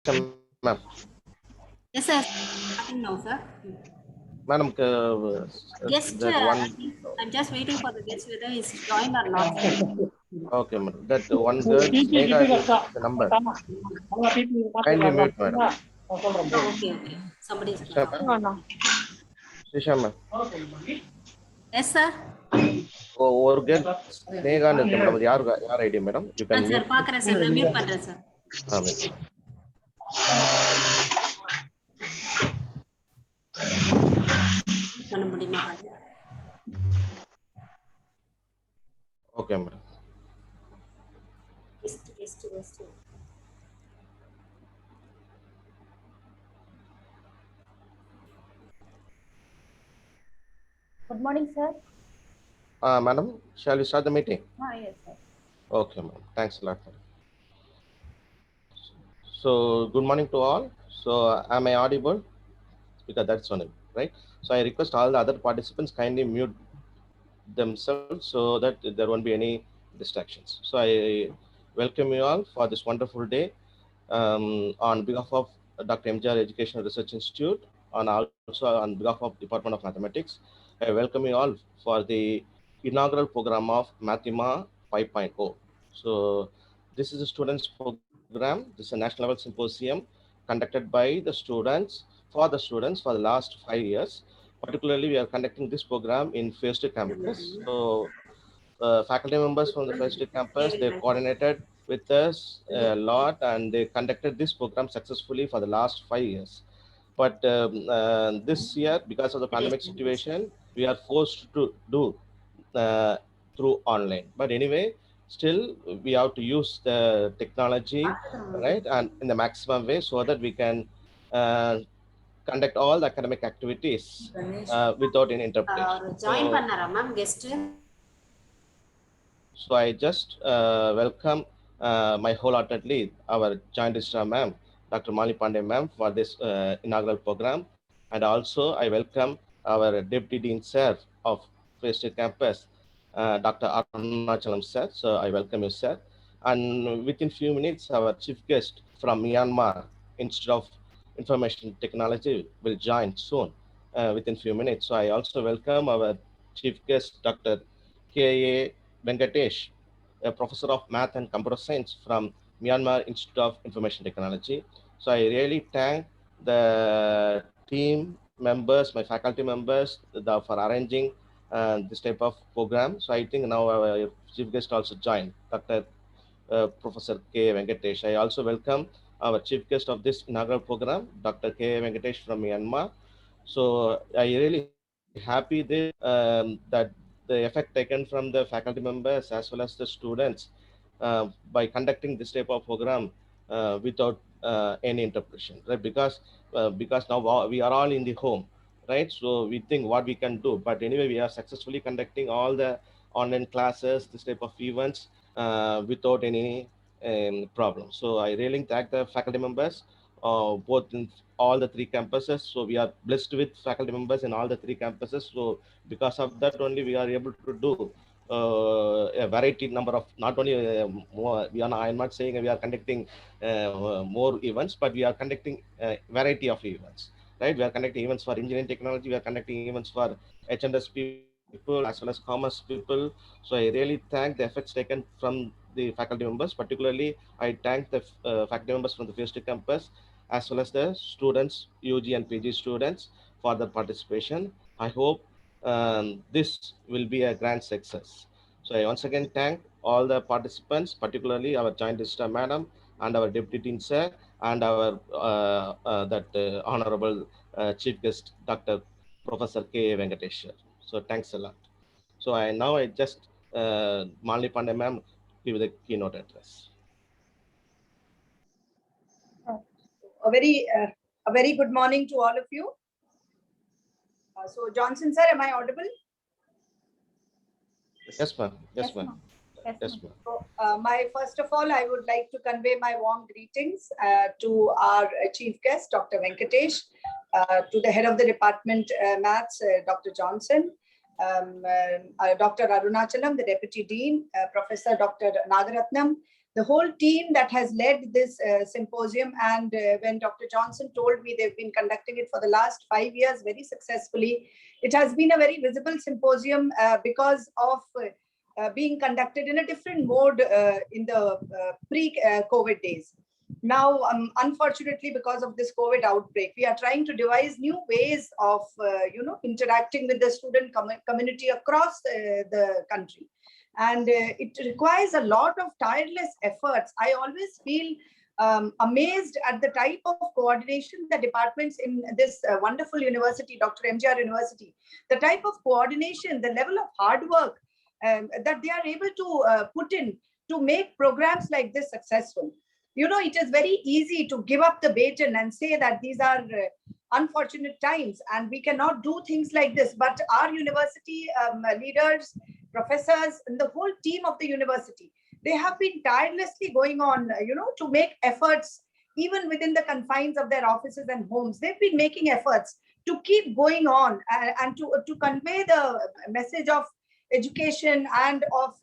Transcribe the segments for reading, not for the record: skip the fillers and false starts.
ma'am. Yes, sir. Starting now, sir. Madam, Guest, that one. I'm just waiting for the guest whether he's joined or not. Okay, madam. That one girl, Snega, is the number. Kindly mute, madam. Oh, okay. Somebody is Shisha, calling. ma'am. Shisha, ma'am. Yes, sir. ஒரு girl ஸ்னேகான்னு இருக்கு madam. அது யார் ID madam? You can sir. Mute. பார்க்கறேன் sir. நான் mute பண்றேன் sir. பண்ண முடியுமா? Okay madam. Guest. Good morning, sir. Madam, shall we start the meeting? Yes, sir. Okay, madam. Thanks a lot. So, good morning to all. So, am I audible? Because that's one, right? So, I request all the other participants kindly mute themselves so that there won't be any distractions. So, I welcome you all for this wonderful day on behalf of Dr. MGR Educational Research Institute, and also on behalf of Department of Mathematics. I welcome you all for the inaugural program of Mathema 5.0. So, this is a students program. This is a national level symposium conducted by the students for the last 5 years. Particularly, we are conducting this program in phased campus. So, faculty members from the phased campus, they coordinated with us a lot, and they conducted this program successfully for the last 5 years. But this year, because of the pandemic situation, we are forced to do through online. But anyway, still we have to use the technology, right, and in the maximum way so that we can conduct all the academic activities without any interpretation. Join பண்ணாரா ma'am guest? So I just welcome my wholeheartedly our joint registrar ma'am, Dr. Mali Pandey ma'am, for this inaugural program, and also I welcome our deputy dean sir of Free State Campus, Dr. Arunachalam sir. So I welcome you, sir. And within few minutes, our chief guest from Myanmar Institute of Information Technology will join soon within few minutes. So I also welcome our chief guest, Dr. K.A. Venkatesh, a professor of math and computer science from Myanmar Institute of Information Technology. So I really thank the team members, my faculty members, for arranging this type of program. So I think now our chief guest also joined, Dr. Professor K. Venkatesh. I also welcome our chief guest of this inaugural program, Dr. K. Venkatesh from Myanmar. So I really happy that the effect taken from the faculty members as well as the students by conducting this type of program without any interpretation, right? Because now we are all in the home, right? So we think what we can do, but anyway, we are successfully conducting all the online classes, this type of events without any problem. So I really thank the faculty members both in all the three campuses. So we are blessed with faculty members in all the three campuses. So because of that only we are able to do a variety number of, not only more, I'm not saying we are conducting more events, but we are conducting variety of events, right? We are conducting events for engineering technology, we are conducting events for HNS people as well as commerce people. So I really thank the efforts taken from the faculty members. Particularly I thank the faculty members from the first campus as well as the students, UG and PG students, for their participation. I hope this will be a grand success. So I once again thank all the participants, particularly our joint registrar madam and our deputy dean sir and our honorable chief guest, Dr. Professor K. Venkatesh. So thanks a lot. So I just Malini Pandey ma'am give the keynote address. A very good morning to all of you. So Johnson sir, am I audible? Yes, ma'am. Yes, ma'am. Yes, ma'am. So, first of all, I would like to convey my warm greetings to our chief guest, Dr. Venkatesh, to the head of the department, Maths, Dr. Johnson, Dr. Arunachalam, the deputy dean, Professor Dr. Nagaratnam, The whole team that has led this symposium, and when Dr. Johnson told me they've been conducting it for the last 5 years very successfully, it has been a very visible symposium because of being conducted in a different mode in the pre-COVID days. Now, unfortunately, because of this COVID outbreak, we are trying to devise new ways of, interacting with the student community across the country. And it requires a lot of tireless efforts. I always feel amazed at the type of coordination the departments in this wonderful university, Dr. MGR University, the type of coordination, the level of hard work that they are able to put in to make programs like this successful. It is very easy to give up the baton and say that these are unfortunate times and we cannot do things like this. But our university leaders, professors, and the whole team of the university, they have been tirelessly going on, to make efforts even within the confines of their offices and homes. They've been making efforts to keep going on and to convey the message of education and of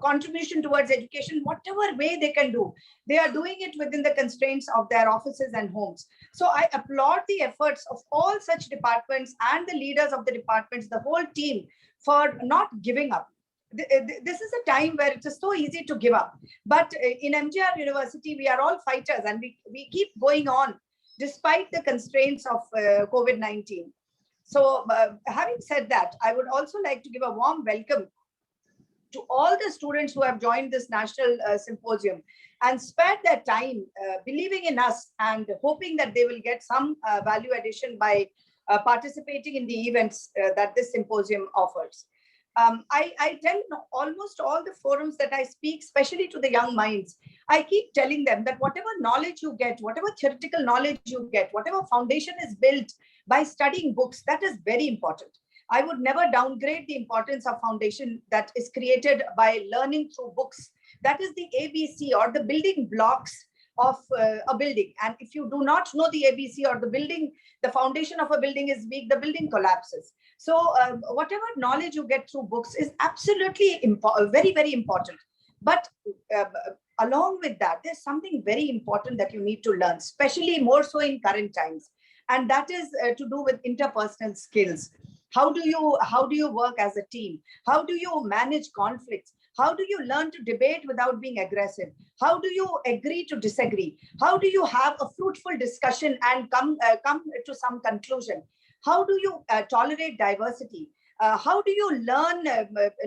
contribution towards education, whatever way they can do. They are doing it within the constraints of their offices and homes. So I applaud the efforts of all such departments and the leaders of the departments, the whole team, for not giving up. This is a time where it is so easy to give up. But in MGR University, we are all fighters and we keep going on despite the constraints of COVID-19. So having said that, I would also like to give a warm welcome to all the students who have joined this national symposium and spared their time believing in us and hoping that they will get some value addition by participating in the events that this symposium offers. I tell almost all the forums that I speak, especially to the young minds, I keep telling them that whatever knowledge you get, whatever theoretical knowledge you get, whatever foundation is built by studying books, that is very important. I would never downgrade the importance of foundation that is created by learning through books. That is the ABC or the building blocks of a building. And if you do not know the ABC or the foundation of a building is weak, the building collapses. So whatever knowledge you get through books is absolutely very, very important. But along with that, there's something very important that you need to learn, especially more so in current times. And that is to do with interpersonal skills. How do you work as a team? How do you manage conflicts? How do you learn to debate without being aggressive? How do you agree to disagree? How do you have a fruitful discussion and come to some conclusion? How do you tolerate diversity? How do you learn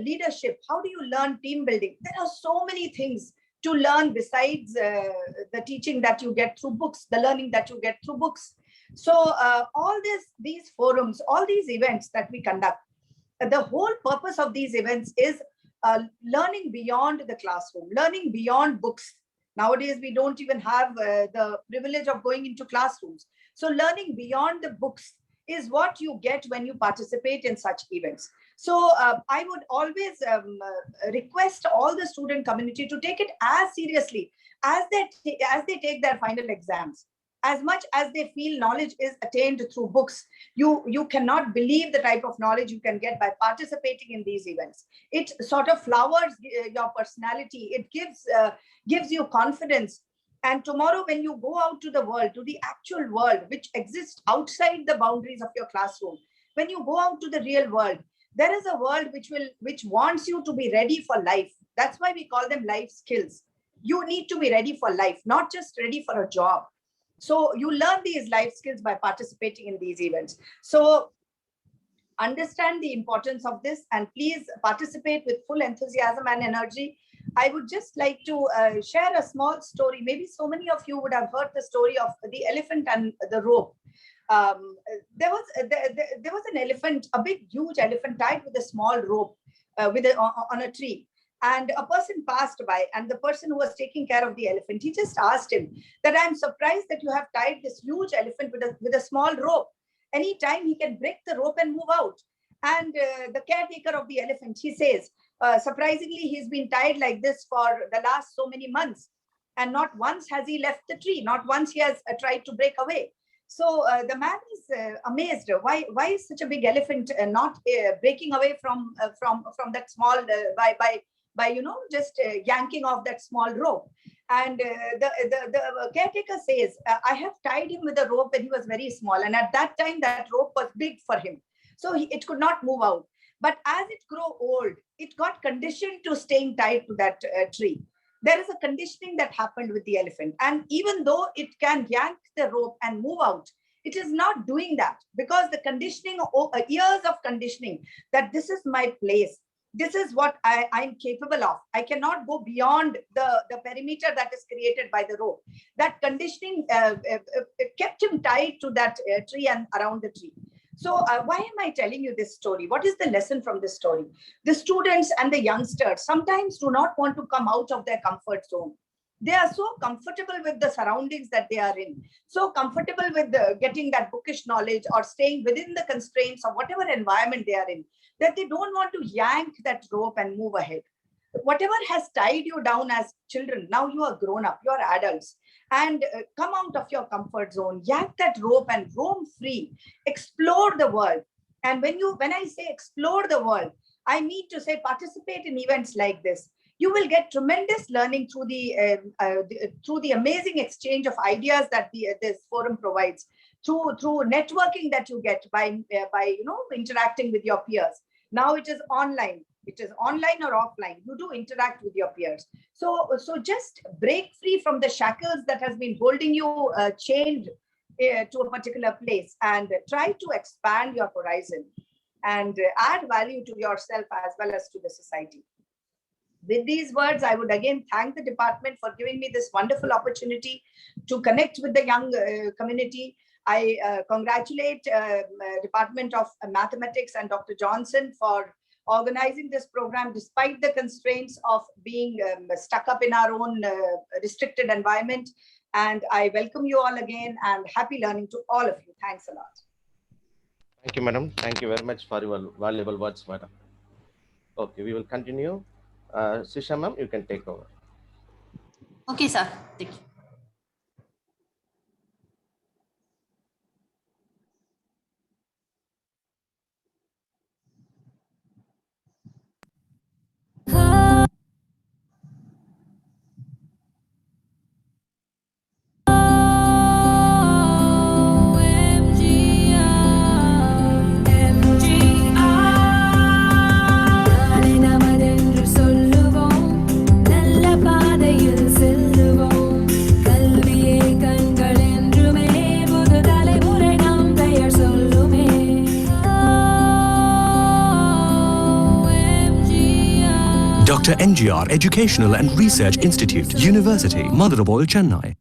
leadership? How do you learn team building? There are so many things to learn besides the teaching that you get through books, the learning that you get through books. So all these forums, all these events that we conduct, the whole purpose of these events is learning beyond the classroom, learning beyond books. Nowadays, we don't even have the privilege of going into classrooms. So learning beyond the books is what you get when you participate in such events. So I would always request all the student community to take it as seriously as they take their final exams. As much as they feel knowledge is attained through books, you cannot believe the type of knowledge you can get by participating in these events. It sort of flowers your personality. It gives you confidence. And tomorrow, when you go out to the world, to the actual world, which exists outside the boundaries of your classroom, when you go out to the real world, there is a world which wants you to be ready for life. That's why we call them life skills. You need to be ready for life, not just ready for a job. So you learn these life skills by participating in these events. So understand the importance of this and please participate with full enthusiasm and energy. I would just like to share a small story. Maybe so many of you would have heard the story of the elephant and the rope. There was an elephant, a big, huge elephant tied with a small rope on a tree. And a person passed by, and the person who was taking care of the elephant, he just asked him that, I'm surprised that you have tied this huge elephant with a small rope. Anytime he can break the rope and move out. And the caretaker of the elephant, he says, surprisingly, he's been tied like this for the last so many months. And not once has he left the tree. Not once he has tried to break away. So the man is amazed. Why is such a big elephant not breaking away from that small, by by just yanking off that small rope. And the caretaker says, I have tied him with a rope when he was very small, and at that time that rope was big for him, so it could not move out. But as it grew old, it got conditioned to staying tied to that tree. There is a conditioning that happened with the elephant, and even though it can yank the rope and move out, it is not doing that, because the conditioning, years of conditioning, that this is my place, this is what I'm capable of, I cannot go beyond the perimeter that is created by the rope. That conditioning kept him tied to that tree and around the tree. So why am I telling you this story? What is the lesson from this story? The students and the youngsters sometimes do not want to come out of their comfort zone. They are so comfortable with the surroundings that they are in, so comfortable with getting that bookish knowledge or staying within the constraints of whatever environment they are in, that they don't want to yank that rope and move ahead. Whatever has tied you down as children, now you are grown up, you are adults, and come out of your comfort zone, yank that rope and roam free, explore the world. And when I say explore the world, I mean to say participate in events like this. You will get tremendous learning through the amazing exchange of ideas that this forum provides, through networking that you get by interacting with your peers. Now it is online. It is online or offline. You do interact with your peers. So just break free from the shackles that has been holding you chained to a particular place, and try to expand your horizon and add value to yourself as well as to the society. With these words, I would again thank the department for giving me this wonderful opportunity to connect with the young community. I congratulate Department of Mathematics and Dr. Johnson for organizing this program despite the constraints of being stuck up in our own restricted environment. And I welcome you all again, and happy learning to all of you. Thanks a lot. Thank you, madam. Thank you very much for your valuable words, madam. Okay, we will continue. Sisha ma'am, you can take over. Okay, sir. Thank you. Dr. NGR Educational and Research Institute, University, Madurai, Chennai.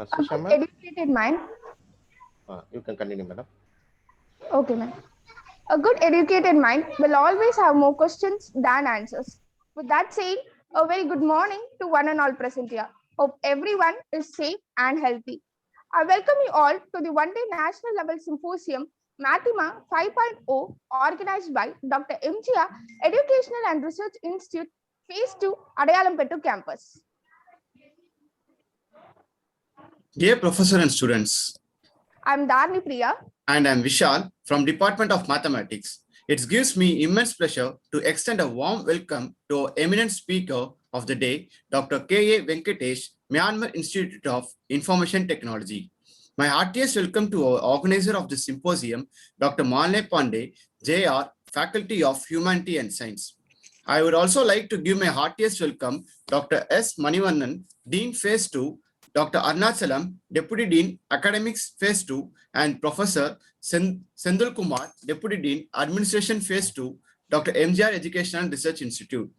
A Srisha, good ma'am, educated mind. you can continue, madam. Okay, ma'am. A good educated mind will always have more questions than answers. With that said, a very good morning to one and all present here. Hope everyone is safe and healthy. I welcome you all to the one-day national level symposium Mathema 5.0 organized by Dr. MGR Educational and Research Institute Phase 2 Adayalampettu campus. Dear professor and students, I'm Dharni Priya. and I'm Vishal from Department of Mathematics. It gives me immense pleasure to extend a warm welcome to our eminent speaker of the day, Dr. K.A. Venkatesh, Myanmar Institute of Information Technology. My heartiest welcome to our organizer of the symposium, Dr. Malne Pandey, JR, Faculty of Humanity and Science. I would also like to give my heartiest welcome Dr. S. Manivannan, Dean Phase 2, Dr. Arnachalam, Deputy Dean, Academics Phase 2, and Professor Sendul Kumar, Deputy Dean, Administration Phase 2, Dr. MGR Education and Research Institute.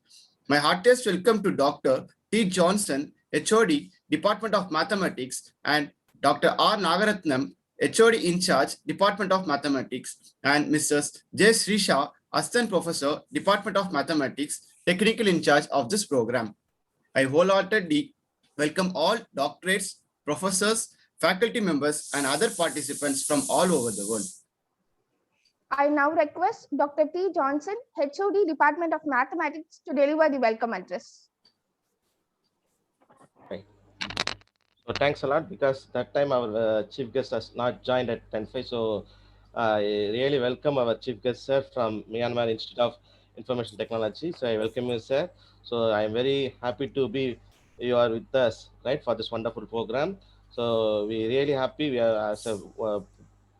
My heartiest welcome to Dr. T. Johnson, HOD, Department of Mathematics, and Dr. R. Nagaratnam, HOD in charge, Department of Mathematics, and Mrs. J. Srisha, Assistant Professor, Department of Mathematics, Technical in charge of this program. I wholeheartedly welcome all doctorates, professors, faculty members, and other participants from all over the world. I now request Dr. T. Johnson, HOD, Department of Mathematics, to deliver the welcome address. Right. So thanks a lot, because that time our chief guest has not joined at 10:05. So I really welcome our chief guest, sir, from Myanmar Institute of Information Technology. So I welcome you, sir. So I am very happy to be you are with us, right, for this wonderful program. So we really happy. We are as a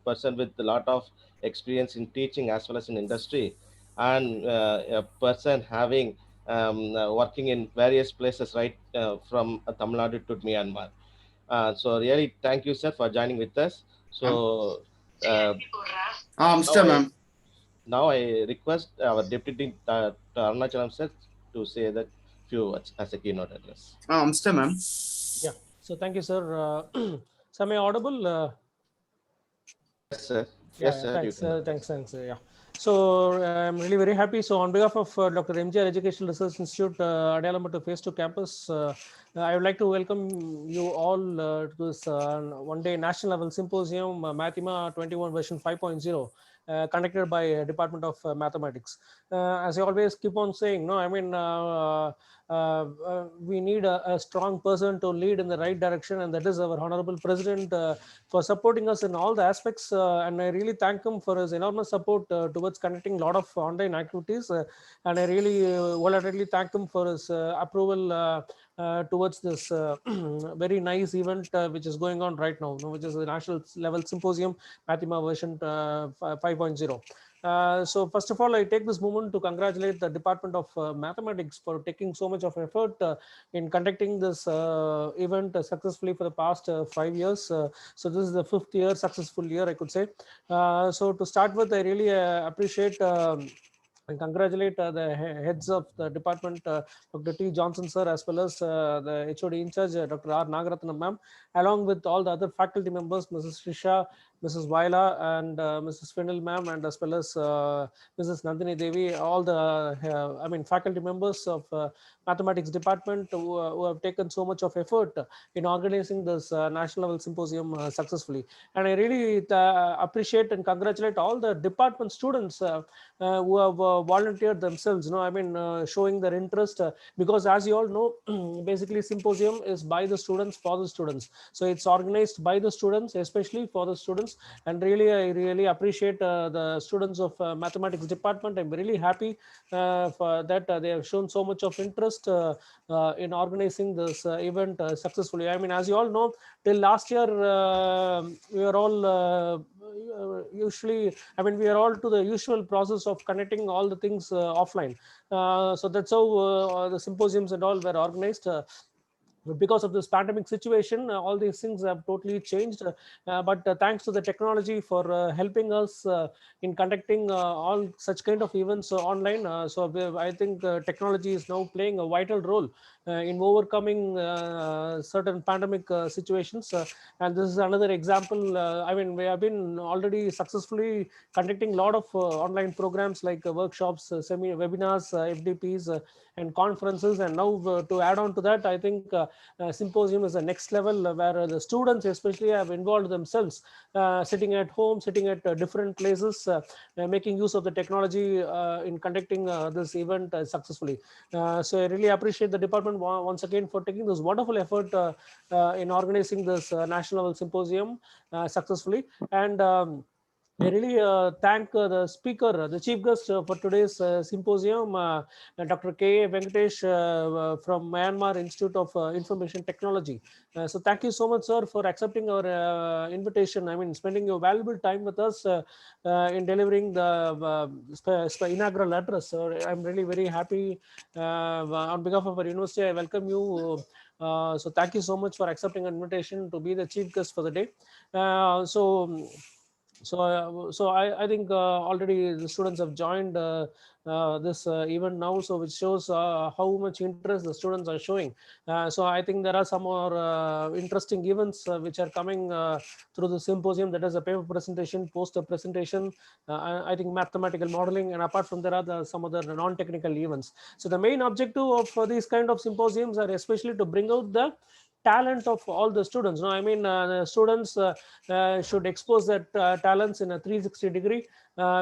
person with a lot of experience in teaching as well as in industry, and a person having working in various places, right, from Tamil Nadu to Myanmar. So really, thank you, sir, for joining with us. So Mr. Ma'am. now I request our Deputy Arnachalam sir to say that few words as a keynote address. Mr. Ma'am. Yeah. So thank you, sir. So am I audible? Yes, sir. Yeah, Yes, sir. thanks. You can. Thanks. Yeah. So I'm really very happy. So on behalf of Dr. MGR Educational Research Institute, Adayalampettu Phase 2 campus, I would like to welcome you all to this one-day national level symposium, Mathema 21 version 5.0. Conducted by Department of Mathematics. As I always keep on saying, no, I mean, we need a strong person to lead in the right direction, and that is our Honorable President for supporting us in all the aspects. And I really thank him for his enormous support towards conducting a lot of online activities. And I really wholeheartedly thank him for his approval towards this very nice event which is going on right now, which is the national level symposium Mathema version 5.0. So first of all, I take this moment to congratulate the Department of Mathematics for taking so much of effort in conducting this event successfully for the past 5 years. So this is the 5th year, successful year, I could say. So to start with, I really appreciate and congratulate the heads of the department, Dr. T. Johnson sir, as well as the HOD in charge, Dr. R. Nagaratnam ma'am, along with all the other faculty members, Mrs. Srisha, Mrs. Vaila, and Mrs. Fennel ma'am, and as well as Mrs. Nandini Devi, all the faculty members of mathematics department who have taken so much of effort in organizing this national level symposium successfully. And I really appreciate and congratulate all the department students who have volunteered themselves, showing their interest, because as you all know, basically symposium is by the students for the students. So it's organized by the students, especially for the students. And really, I really appreciate the students of mathematics department. I'm really happy for that they have shown so much of interest in organizing this event successfully. I mean, as you all know, till last year, we are all we are all to the usual process of connecting all the things offline. So that's how the symposiums and all were organized. Because of this pandemic situation, all these things have totally changed. But thanks to the technology for helping us in conducting all such kind of events online. So I think technology is now playing a vital role in overcoming certain pandemic situations. And this is another example. I mean, we have been already successfully conducting a lot of online programs like workshops, webinars, FDPs, and conferences. And now to add on to that, I think Symposium is the next level where the students especially have involved themselves, sitting at home, sitting at different places, making use of the technology in conducting this event successfully. So I really appreciate the department once again for taking this wonderful effort in organizing this national symposium successfully. And I really thank the speaker, the chief guest for today's symposium, Dr. K. Venkatesh from Myanmar Institute of Information Technology. So thank you so much, sir, for accepting our invitation. I mean, spending your valuable time with us in delivering the inaugural address. So I'm really very happy. On behalf of our university, I welcome you. So thank you so much for accepting an invitation to be the chief guest for the day. So I think already the students have joined this event now, so which shows how much interest the students are showing. So I think there are some more interesting events which are coming through the symposium. That is a paper presentation, poster presentation, I think mathematical modeling, and apart from there are some other non-technical events. So the main objective of these kind of symposiums are especially to bring out the talent of all the students. No, I mean, the students should expose their talents in a 360 degree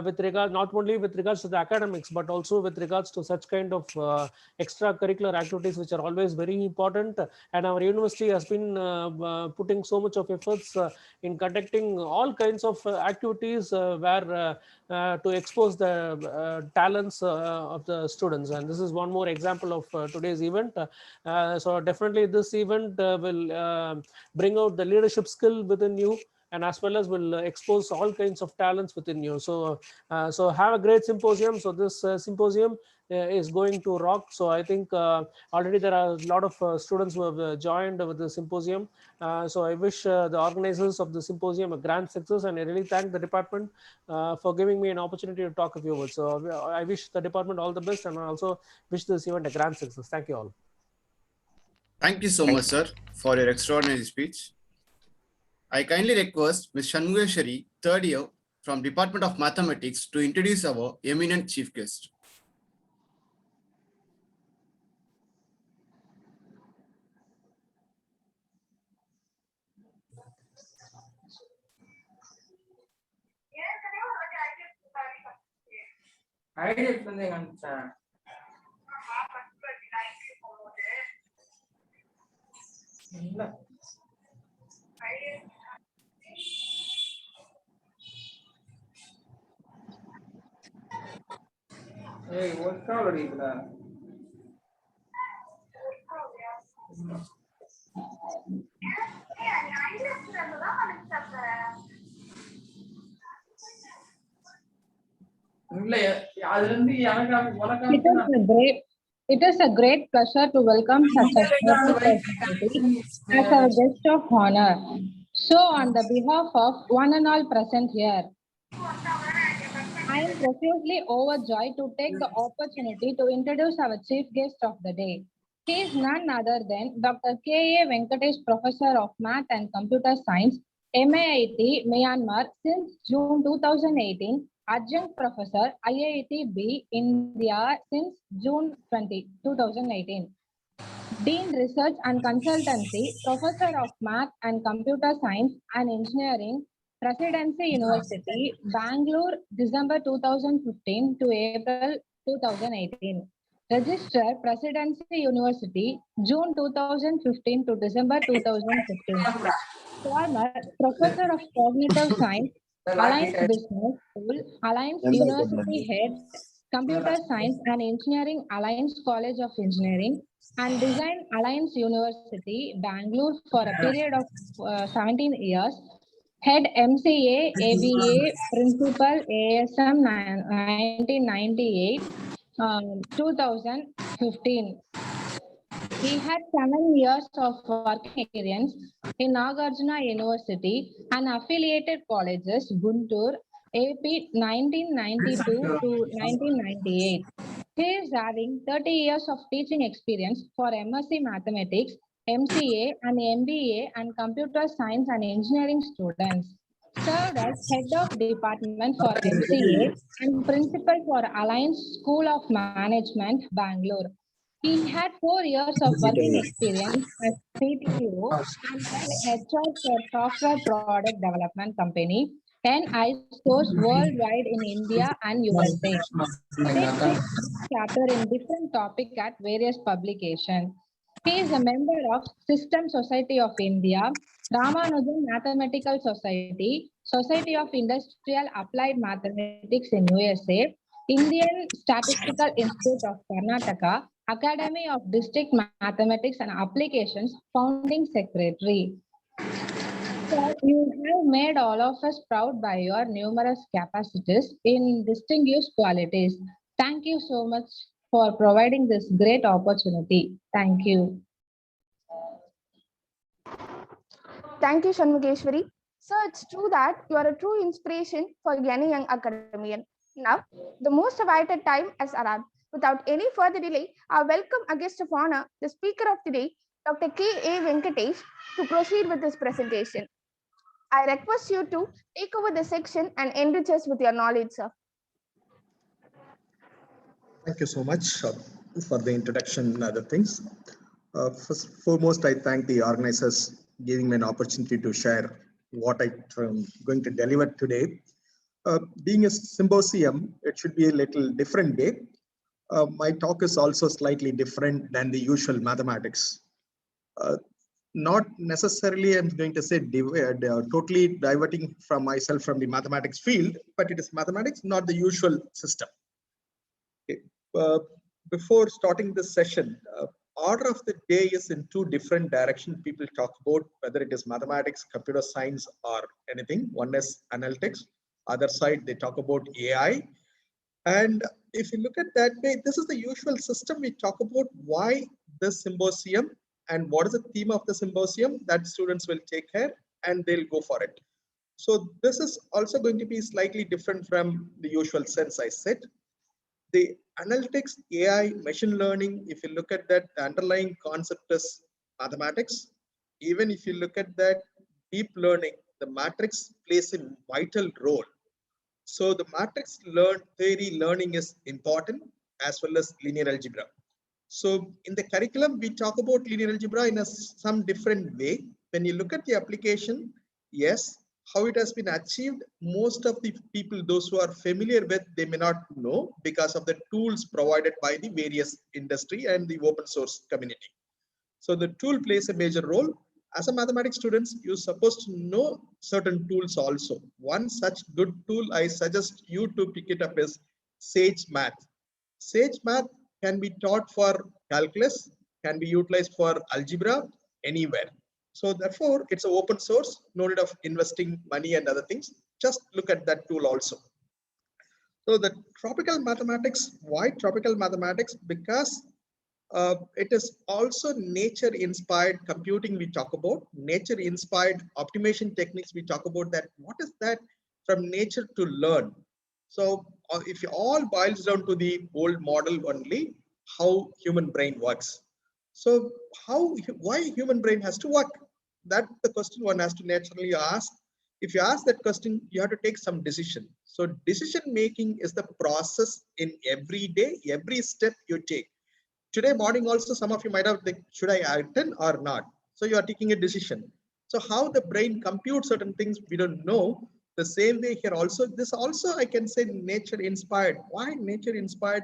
with regard, not only with regards to the academics, but also with regards to such kind of extracurricular activities, which are always very important. And our university has been putting so much of efforts in conducting all kinds of activities where to expose the talents of the students. And this is one more example of today's event. So definitely this event will bring out the leadership skill within you, and as well as will expose all kinds of talents within you. So so have a great symposium. So this symposium is going to rock. So I think already there are a lot of students who have joined with the symposium. So I wish the organizers of the symposium a grand success, and I really thank the department for giving me an opportunity to talk a few words. So I wish the department all the best, and I also wish this event a grand success. Thank you all. Thank you so much, sir, for your extraordinary speech. I kindly request Ms. Shanmugeshwari, third year, from Department of Mathematics, to introduce our eminent chief guest. It is a great pleasure to welcome such a special personality as our guest of honor. So, on the behalf of one and all present here, I am profusely overjoyed to take the opportunity to introduce our chief guest of the day. He is none other than Dr. K.A. Venkatesh, Professor of Math and Computer Science, MIT, Myanmar, since June 2018, Adjunct Professor, IIT B, India, since June 2018. Dean Research and Consultancy, Professor of Math and Computer Science and Engineering, Presidency University, Bangalore, December 2015 to April 2018. Registrar, Presidency University, June 2015 to December 2015. Former Professor of Cognitive Science, Alliance Business School, Alliance University Head, Computer Science and Engineering, Alliance College of Engineering, and Design, Alliance University, Bangalore for a period of 17 years. Head MCA, ABA, Principal, ASM 1998, 2015. He had 7 years of working experience in Nagarjuna University and affiliated colleges, Guntur, AP 1992 to 1998. He is having 30 years of teaching experience for MSc Mathematics, MCA and MBA and Computer Science and Engineering students. Served as Head of Department for MCA and Principal for Alliance School of Management, Bangalore. He had 4 years of working experience as CTO and then HR for Software Product Development Company, 10 ISOs worldwide in India and USA. Takes chapter in different topic at various publications. He is a member of System Society of India, Ramanujan Mathematical Society, Society of Industrial Applied Mathematics in USA, Indian Statistical Institute of Karnataka, Academy of District Mathematics and Applications, founding secretary. Sir, you have made all of us proud by your numerous capacities in distinguished qualities. Thank you so much for providing this great opportunity. Thank you. Thank you, Shanmugeshwari. So it's true that you are a true inspiration for any young academician. Now, the most awaited time has arrived. Without any further delay, I welcome a guest of honor, the speaker of the day, Dr. K.A. Venkatesh, to proceed with his presentation. I request you to take over the section and enrich us with your knowledge, sir. Thank you so much for the introduction and other things. First foremost, I thank the organizers giving me an opportunity to share what I'm going to deliver today. Being a symposium, it should be a little different day. My talk is also slightly different than the usual mathematics. Not necessarily I'm going to say totally diverting from myself from the mathematics field, but it is mathematics, not the usual system. Okay. Before starting this session, order of the day is in two different directions. People talk about whether it is mathematics, computer science, or anything. One is analytics. Other side, they talk about AI. And if you look at that way, this is the usual system. We talk about why this symposium and what is the theme of the symposium that students will take care and they'll go for it. So this is also going to be slightly different from the usual sense I said. The analytics, AI, machine learning, if you look at that, the underlying concept is mathematics. Even if you look at that, deep learning, the matrix plays a vital role. So the matrix theory learning is important, as well as linear algebra. So in the curriculum, we talk about linear algebra in some different way. When you look at the application, yes, how it has been achieved, most of the people, those who are familiar with, they may not know because of the tools provided by the various industry and the open source community. So the tool plays a major role. As a mathematics students, you're supposed to know certain tools also. One such good tool I suggest you to pick it up is Sage Math. Sage Math can be taught for calculus, can be utilized for algebra, anywhere. So therefore, it's an open source, no need of investing money and other things. Just look at that tool also. So the tropical mathematics, why tropical mathematics? Because it is also nature-inspired computing we talk about, nature-inspired optimization techniques we talk about. That what is that? From nature to learn. So if it all boils down to the old model only, how human brain works. So why human brain has to work? That's the question one has to naturally ask. If you ask that question, you have to take some decision. So decision making is the process in every day, every step you take. Today morning also, some of you might have think, should I attend or not? So you are taking a decision. So how the brain computes certain things, we don't know. The same way here also, this also I can say nature inspired. Why nature inspired?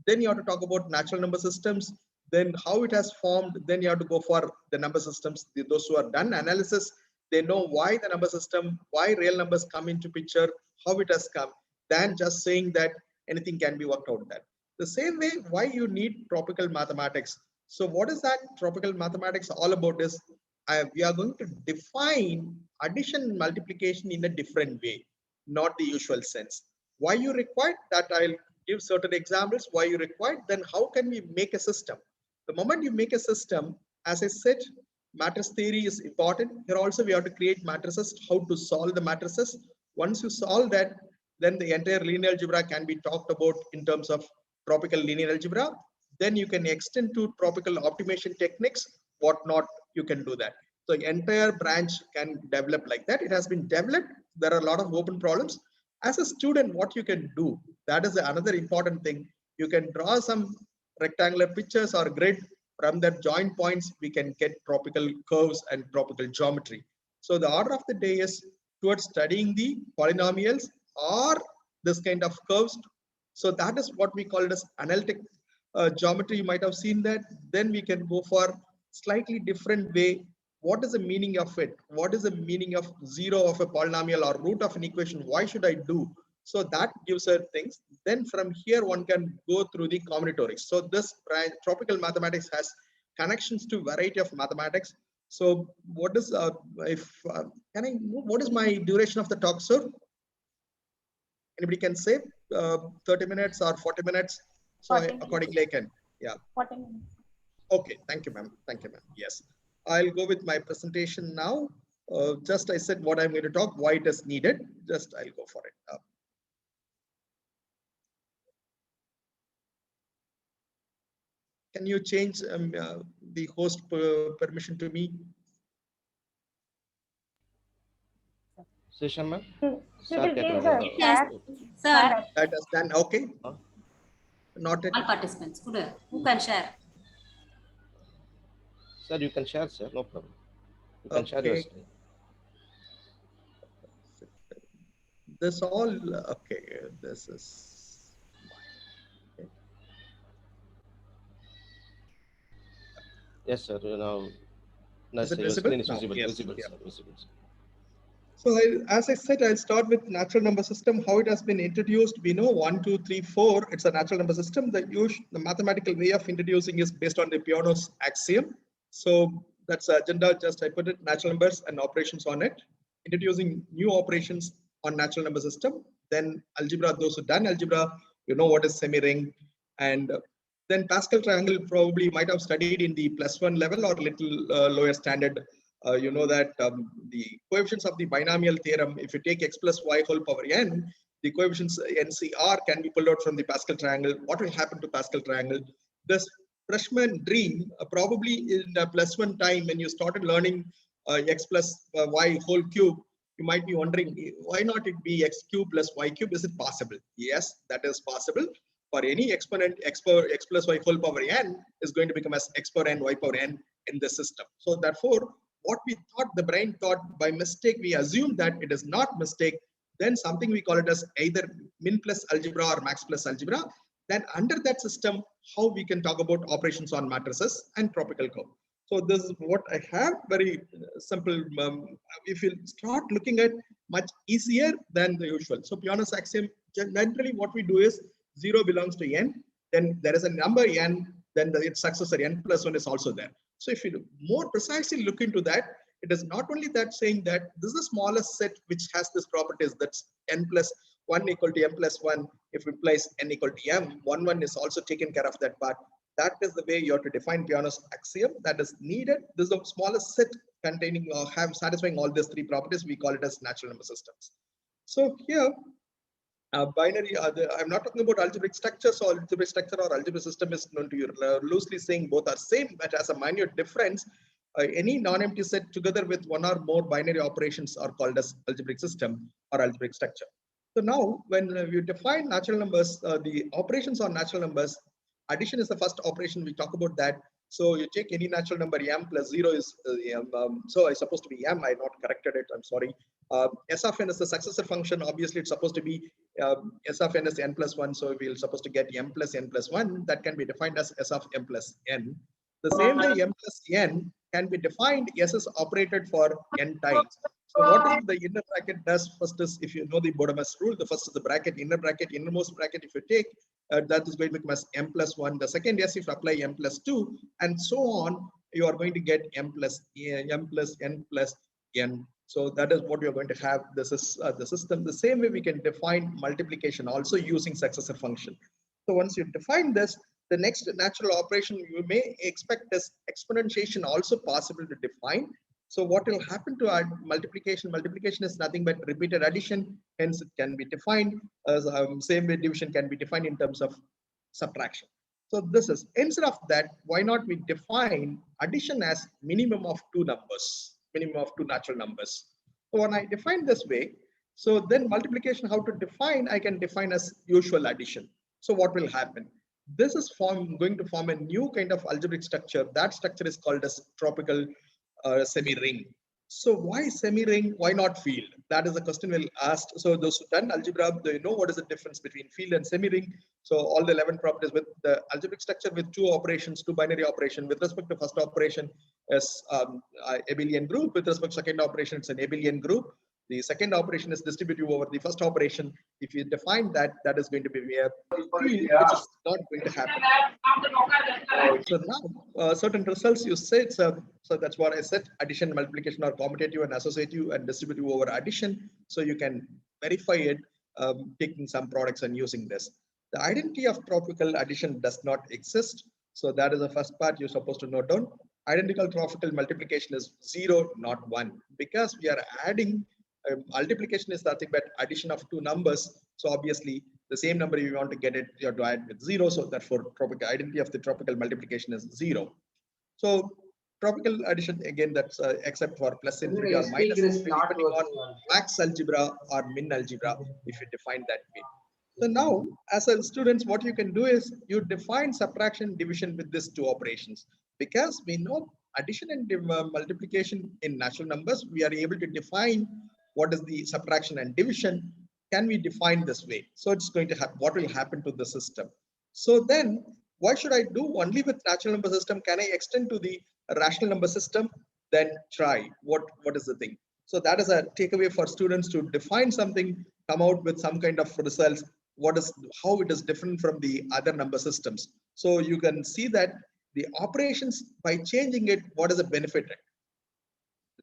Then you have to talk about natural number systems, then how it has formed, then you have to go for the number systems. Those who have done analysis, they know why the number system, why real numbers come into picture, how it has come, than just saying that anything can be worked out that. The same way, why you need tropical mathematics. So what is that tropical mathematics all about is, we are going to define addition and multiplication in a different way, not the usual sense. Why you require that, I'll give certain examples, why you require, then how can we make a system? The moment you make a system, as I said, matrix theory is important. Here also we have to create matrices, how to solve the matrices. Once you solve that, then the entire linear algebra can be talked about in terms of tropical linear algebra. Then you can extend to tropical optimization techniques, whatnot, you can do that. So the entire branch can develop like that. It has been developed. There are a lot of open problems. As a student, what you can do, that is another important thing. You can draw some rectangular pictures or grid. From that joint points, we can get tropical curves and tropical geometry. So the order of the day is towards studying the polynomials or this kind of curves. So that is what we call it as analytic geometry. You might have seen that. Then we can go for slightly different way. What is the meaning of it? What is the meaning of zero of a polynomial or root of an equation? Why should I do? So that gives her things. Then from here, one can go through the combinatorics. So this branch, tropical mathematics, has connections to variety of mathematics. So what is, can I move? What is my duration of the talk, sir? Anybody can say 30 minutes or 40 minutes. So accordingly I can, yeah. 40 minutes. Okay, thank you, ma'am. Thank you, ma'am. Yes, I'll go with my presentation now. Just I said what I'm going to talk, why it is needed. Just I'll go for it. Can you change the host permission to me? Session, ma'am? Sir. That is done. Okay. Not at All participants. Who can share? Sir, you can share, sir. No problem. You can share your screen. This all, okay. This is. Okay. Yes, sir. You know, Is it your visible? screen is No. visible. Yes. Visible, Yeah. sir. Visible, sir. So as I said, I'll start with natural number system, how it has been introduced. We know 1, 2, 3, 4, it's a natural number system. The mathematical way of introducing is based on the Peano's axiom. So that's the agenda, just I put it, natural numbers and operations on it. Introducing new operations on natural number system. Then algebra, those who done algebra, you know what is semi-ring. And then Pascal triangle probably might have studied in the +1 level or little lower standard. You know that the coefficients of the binomial theorem, if you take x plus y whole power n, the coefficients NCR can be pulled out from the Pascal triangle. What will happen to Pascal triangle? This freshman dream, probably in the +1 time when you started learning x plus y whole cube, you might be wondering, why not it be x cube plus y cube? Is it possible? Yes, that is possible. For any exponent, x plus y whole power n is going to become as x power n, y power n in the system. So therefore, what we thought, the brain thought by mistake, we assumed that it is not mistake. Then something we call it as either min plus algebra or max plus algebra. Then under that system, how we can talk about operations on matrices and tropical curve. So this is what I have, very simple. If you start looking at much easier than the usual. So Peano's axiom, generally what we do is 0 belongs to n, then there is a number n, then its successor n plus 1 is also there. So if you more precisely look into that, it is not only that saying that this is the smallest set which has this properties, that's n plus 1 equal to m plus 1. If we place n equal to m, 1 is also taken care of that part. That is the way you have to define Peano's axiom that is needed. This is the smallest set containing or satisfying all these three properties. We call it as natural number systems. So here, binary, I'm not talking about algebraic structure. So algebraic structure or algebra system is known to you, loosely saying both are same, but as a minor difference, any non-empty set together with one or more binary operations are called as algebraic system or algebraic structure. So now when you define natural numbers, the operations on natural numbers, addition is the first operation. We talk about that. So you take any natural number, m plus 0 is so it's supposed to be m. I not corrected it. I'm sorry. S of n is the successor function. Obviously, it's supposed to be S of n is n plus 1. So we're supposed to get m plus n plus 1. That can be defined as S of m plus n. The same way m plus n can be defined, S is operated for n times. So what is the inner bracket does first is, if you know the Bodemas rule, the first is the bracket, inner bracket, innermost bracket. If you take that is going to become as m plus 1. The second S, if you apply m plus 2 and so on, you are going to get m plus n plus n. So that is what you're going to have. This is the system. The same way we can define multiplication also using successor function. So once you define this, the next natural operation you may expect as exponentiation also possible to define. So what will happen to our multiplication? Multiplication is nothing but repeated addition. Hence, it can be defined as same way division can be defined in terms of subtraction. So this is, instead of that, why not we define addition as minimum of two numbers, minimum of two natural numbers. So when I define this way, so then multiplication, how to define, I can define as usual addition. So what will happen? This is going to form a new kind of algebraic structure. That structure is called as tropical semi-ring. So why semi-ring? Why not field? That is a question we'll ask. So those who done algebra, they know what is the difference between field and semi-ring. So all the 11 properties with the algebraic structure with two operations, two binary operation. With respect to first operation is abelian group. With respect to second operation, it's an abelian group. The second operation is distributive over the first operation. If you define that, that is going to be a field, which is not going to happen. So now certain results you said, so that's what I said, addition, multiplication are commutative and associative and distributive over addition. So you can verify it taking some products and using this. The identity of tropical addition does not exist. So that is the first part you're supposed to note down. Identical tropical multiplication is 0, not 1, because we are adding multiplication is nothing but addition of two numbers. So obviously the same number, if you want to get it, you have to add with 0. So therefore tropical identity of the tropical multiplication is 0. So tropical addition, again, that's except for plus infinity or minus infinity, depending on max algebra or min algebra, if you define that way. So now, as a students, what you can do is you define subtraction, division with these two operations. Because we know addition and multiplication in natural numbers, we are able to define what is the subtraction and division. Can we define this way? So it's going to happen. What will happen to the system? So then, why should I do only with natural number system? Can I extend to the rational number system? Then try. What is the thing? So that is a takeaway for students to define something, come out with some kind of results. How it is different from the other number systems. So you can see that the operations, by changing it, what is the benefit?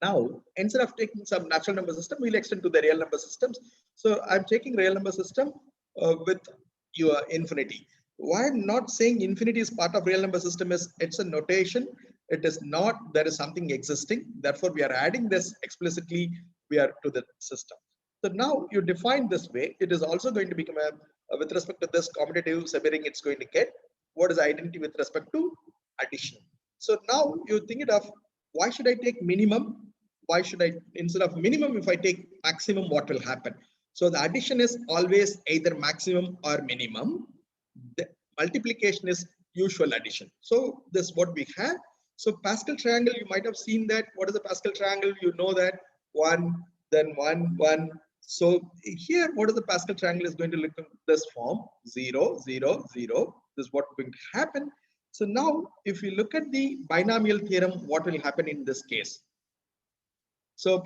Now, instead of taking some natural number system, we'll extend to the real number systems. So I'm taking real number system with your infinity. Why I'm not saying infinity is part of real number system is it's a notation. It is not, there is something existing. Therefore, we are adding this explicitly to the system. So now you define this way, it is also going to become with respect to this commutative semi-ring, it's going to get what is identity with respect to addition. So now you think it of, why should I take minimum? Why should I, instead of minimum, if I take maximum, what will happen? So the addition is always either maximum or minimum. The multiplication is usual addition. So this is what we have. So Pascal triangle, you might have seen that. What is the Pascal triangle? You know that 1, then 1, 1. So here, what is the Pascal triangle is going to look in this form, 0, 0, 0. This is what is going to happen. So now, if you look at the binomial theorem, what will happen in this case? So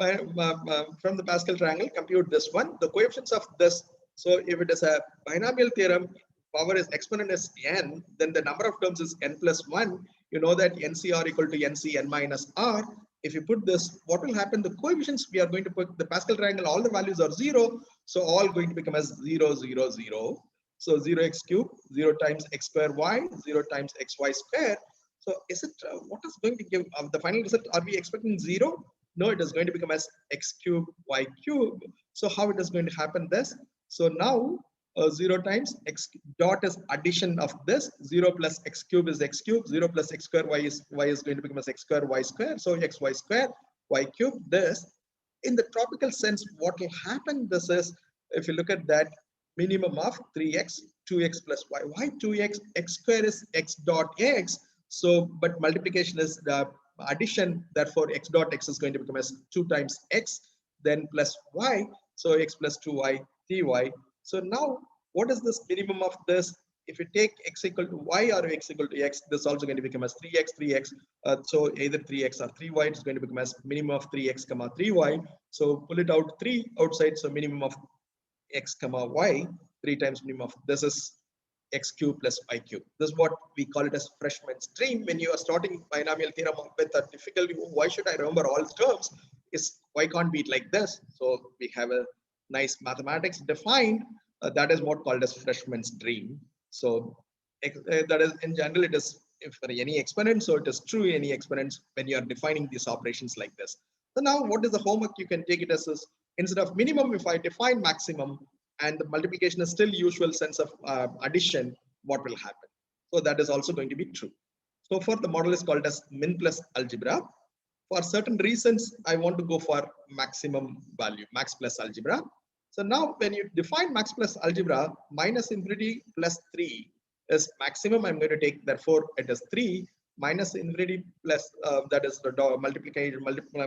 from the Pascal triangle, compute this one, the coefficients of this. So if it is a binomial theorem, power is exponent is n, then the number of terms is n plus 1. You know that NCR equal to NC n minus R. If you put this, what will happen? The coefficients we are going to put the Pascal triangle, all the values are 0. So all going to become as 0, 0, 0. So 0x cubed, 0 times x square y, 0 times xy square. So is it, what is going to give the final result? Are we expecting 0? No, it is going to become as x cubed, y cubed. So how it is going to happen this? So now 0 times x dot is addition of this, 0 plus x cube is x cube, 0 plus x square y is going to become as x square y square. So xy square, y cube. This, in the tropical sense, what will happen? This is, if you look at that, minimum of 3x, 2x plus y. Why 2x? X square is x dot x. So, but multiplication is the addition. Therefore, x dot x is going to become as 2 times x, then plus y. So x plus 2y, 3y. So now, what is this minimum of this? If you take x equal to y or x equal to x, this is also going to become as 3x, 3x. So either 3x or 3y, it's going to become as minimum of 3x, 3y. So pull it out 3 outside. So minimum of x, y, 3 times minimum of this is x cube plus y cube. This is what we call it as freshman's dream. When you are starting binomial theorem with a difficulty, why should I remember all terms? Is why can't be it like this? So we have a nice mathematics defined. That is what called as freshman's dream. So that is, in general, it is if for any exponent. So it is true any exponents when you are defining these operations like this. So now what is the homework? You can take it as this. Instead of minimum, if I define maximum and the multiplication is still usual sense of addition, what will happen. So that is also going to be true. So for the model is called as min plus algebra. For certain reasons, I want to go for maximum value, max plus algebra. So now when you define max plus algebra, minus infinity plus 3 is maximum I'm going to take. Therefore, it is 3 minus infinity plus that is the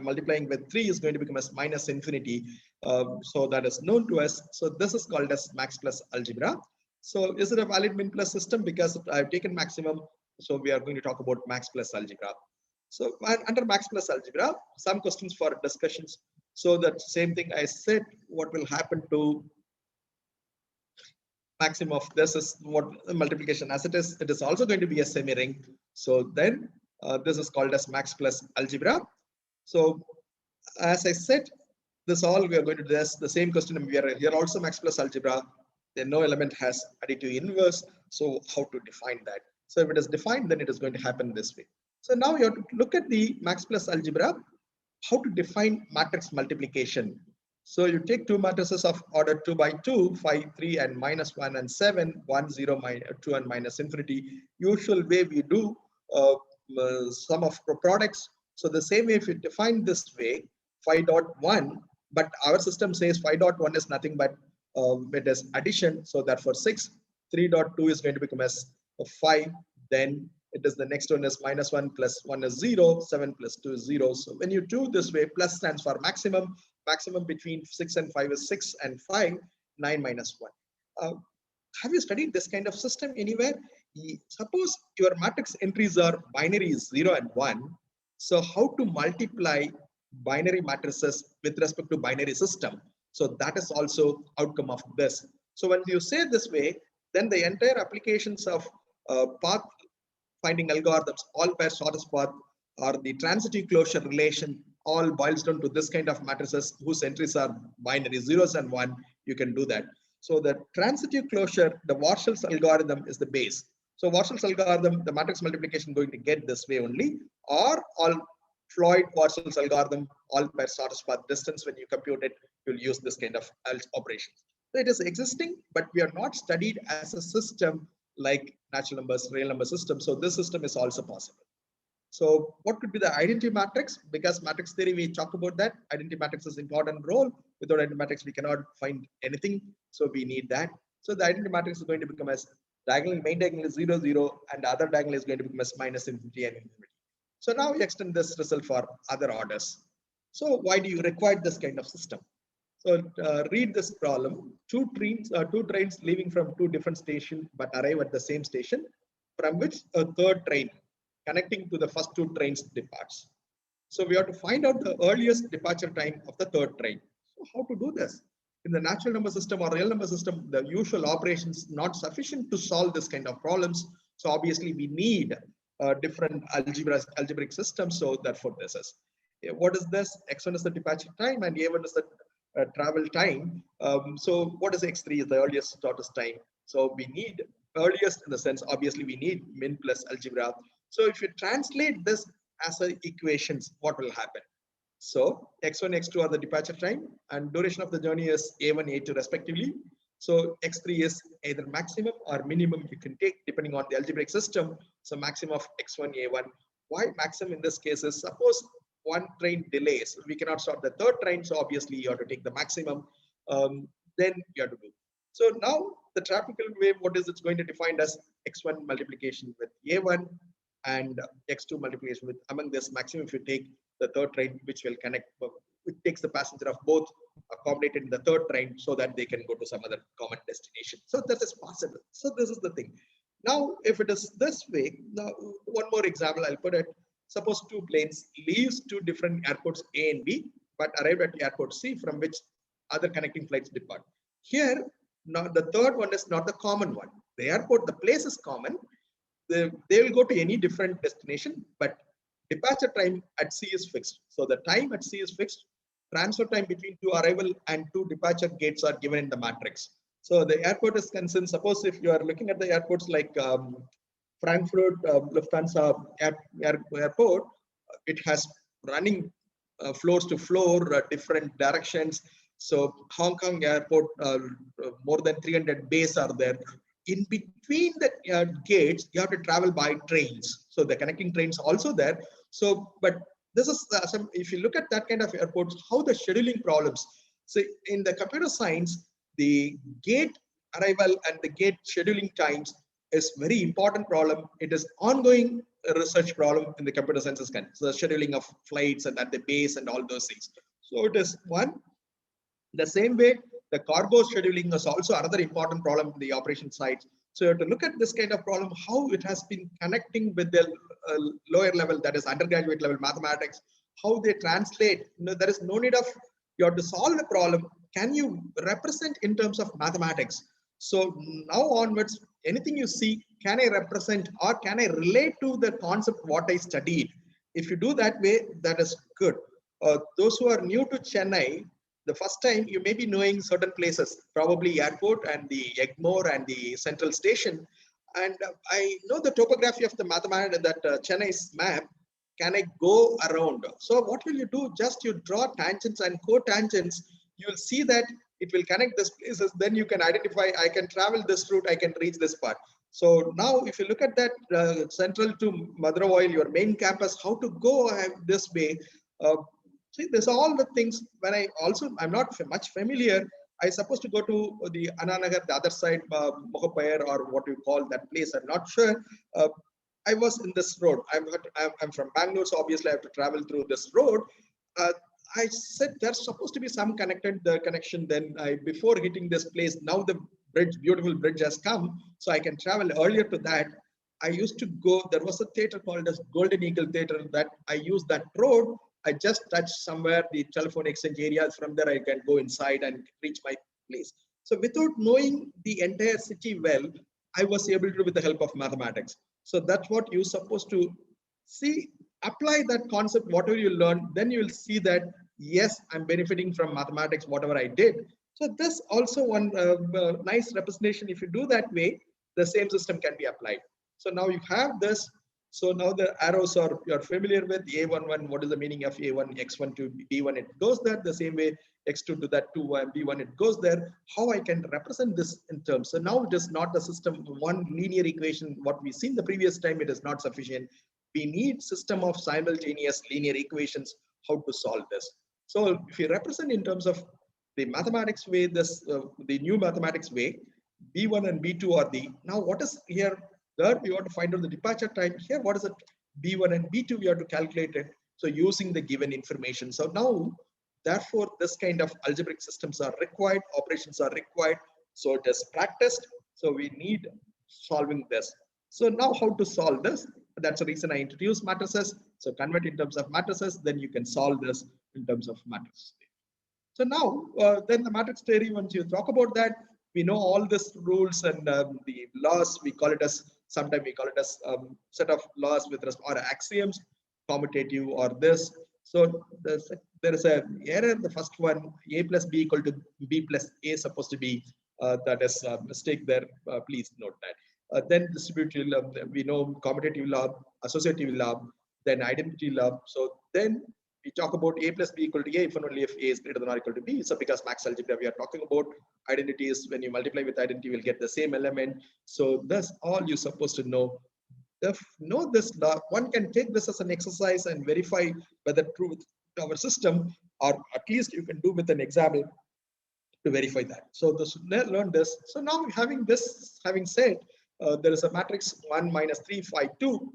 multiplying with 3 is going to become as minus infinity. So that is known to us. So this is called as max plus algebra. So is it a valid min plus system? Because I've taken maximum. So we are going to talk about max plus algebra. So under max plus algebra, some questions for discussions. So that same thing I said, what will happen to maximum of this is what multiplication as it is also going to be a semi-ring. So then this is called as max plus algebra. So as I said, this all we are going to do this, the same question we are here also max plus algebra. Then no element has additive inverse. So how to define that? So if it is defined, then it is going to happen this way. So now you have to look at the max plus algebra, how to define matrix multiplication. So you take two matrices of order 2 by 2, 5, 3, and minus 1 and 7, 1, 0, 2, and minus infinity. Usual way we do sum of products. So the same way if you define this way, 5.1, but our system says 5.1 is nothing but it is addition. So therefore 6, 3.2 is going to become as 5. Then it is the next one is minus 1 plus 1 is 0, 7 plus 2 is 0. So when you do this way, plus stands for maximum. Maximum between 6 and 5 is 6 and 5, 9 minus 1. Have you studied this kind of system anywhere? Suppose your matrix entries are binary 0 and 1. So how to multiply binary matrices with respect to binary system? So that is also outcome of this. So when you say this way, then the entire applications of path finding algorithms, all pair shortest path, or the transitive closure relation, all boils down to this kind of matrices whose entries are binary 0s and 1. You can do that. So the transitive closure, the Warshall's algorithm is the base. So Warshall's algorithm, the matrix multiplication going to get this way only, or all Floyd-Warshall's algorithm, all pair shortest path distance. When you compute it, you'll use this kind of operations. So it is existing, but we are not studied as a system like natural numbers, real number system. So this system is also possible. So what could be the identity matrix? Because matrix theory, we talk about that. Identity matrix is important role. Without identity matrix, we cannot find anything. So we need that. So the identity matrix is going to become as diagonal, main diagonal is 0, 0, and the other diagonal is going to become as minus infinity and infinity. So now we extend this result for other orders. So why do you require this kind of system? So read this problem. Two trains leaving from two different stations but arrive at the same station, from which a third train connecting to the first two trains departs. So we have to find out the earliest departure time of the third train. So how to do this? In the natural number system or real number system, the usual operations not sufficient to solve this kind of problems. So obviously we need different algebraic systems. So therefore this is, what is this? X1 is the departure time and A1 is the travel time. So what is X3 is the earliest shortest time. So we need earliest in the sense, obviously we need min plus algebra. So if you translate this as a equations, what will happen? So X1, X2 are the departure time and duration of the journey is A1, A2 respectively. So X3 is either maximum or minimum you can take depending on the algebraic system. So maximum of X1, A1. Why maximum in this case is, suppose one train delays, we cannot start the third train. So obviously you have to take the maximum. Then you have to do. So now the tropical wave, what is it's going to define as X1 multiplication with A1 and X2 multiplication with, among this maximum if you take the third train, which will connect, it takes the passenger of both accommodated in the third train so that they can go to some other common destination. So that is possible. So this is the thing. Now, if it is this way, now one more example I'll put it. Suppose two planes leaves two different airports A and B, but arrive at airport C from which other connecting flights depart. Here, now the third one is not the common one. The airport, the place is common. They will go to any different destination, but departure time at C is fixed. So the time at C is fixed. Transfer time between two arrival and two departure gates are given in the matrix. So the airport is concerned. Suppose if you are looking at the airports like Frankfurt, Lufthansa airport, it has running floors to floor, different directions. So Hong Kong airport, more than 300 bays are there. in between the gates, you have to travel by trains. So the connecting trains also there. So, but this is if you look at that kind of airports, how the scheduling problems. So in the computer science, the gate arrival and the gate scheduling times is very important problem. It is ongoing research problem in the computer sciences. So the scheduling of flights and at the base and all those things. So it is one. The same way, the cargo scheduling is also another important problem in the operation side. So you have to look at this kind of problem, how it has been connecting with the lower level, that is undergraduate level mathematics, how they translate. There is no need of, you have to solve the problem. Can you represent in terms of mathematics? So now onwards, anything you see, can I represent or can I relate to the concept what I studied? If you do that way, that is good. Those who are new to Chennai, the first time you may be knowing certain places, probably airport and the Egmore and the central station. And I know the topography of the mathematics, that Chennai's map. Can I go around? So what will you do? Just you draw tangents and cotangents. You will see that it will connect these places. Then you can identify, I can travel this route, I can reach this part. So now if you look at that central to Madurai, your main campus, how to go this way. See, there's all the things. When I'm not much familiar. I supposed to go to the Ananagar, the other side, Mohapayar, or what you call that place. I'm not sure. I was in this road. I'm from Bangalore, so obviously I have to travel through this road. I said there's supposed to be some connection. Then before hitting this place, now the bridge, beautiful bridge has come, so I can travel earlier to that. I used to go. There was a theater called as Golden Eagle Theater. That I used that road. I just touched somewhere the telephone exchange areas. From there, I can go inside and reach my place. So without knowing the entire city well, I was able to with the help of mathematics. So that's what you're supposed to see, apply that concept, whatever you learn, then you will see that, yes, I'm benefiting from mathematics, whatever I did. So this also one nice representation. If you do that way, the same system can be applied. So now you have this. So now the arrows are, you're familiar with A11, what is the meaning of A1, X1 to B1, it goes there. The same way X2 to that 2, B1, it goes there. How I can represent this in terms. So now it is not the system, one linear equation, what we seen the previous time, it is not sufficient. We need system of simultaneous linear equations, how to solve this. So if you represent in terms of the mathematics way, this the new mathematics way, B1 and B2 are the, now what is here? There we want to find out the departure time. Here, what is it? B1 and B2, we have to calculate it. So using the given information. So now, therefore, this kind of algebraic systems are required, operations are required. So it is practiced. So we need solving this. So now how to solve this? That's the reason I introduced matrices. So convert in terms of matrices, then you can solve this in terms of matrices. So now, then the matrix theory, once you talk about that, we know all these rules and the laws, we call it as, sometimes we call it as set of laws with respect, or axioms, commutative or this. So there is a error. The first one, A plus B equal to B plus A supposed to be, that is a mistake there. Please note that. Then distributive law, we know commutative law, associative law, then identity law. So then we talk about A plus B equal to A if and only if A is greater than or equal to B. So because max algebra, we are talking about identities. When you multiply with identity, you will get the same element. So that's all you're supposed to know. If know this law, one can take this as an exercise and verify whether true with our system, or at least you can do with an example to verify that. So this, learn this. So now having this, having said, there is a matrix 1 minus 3, 5, 2.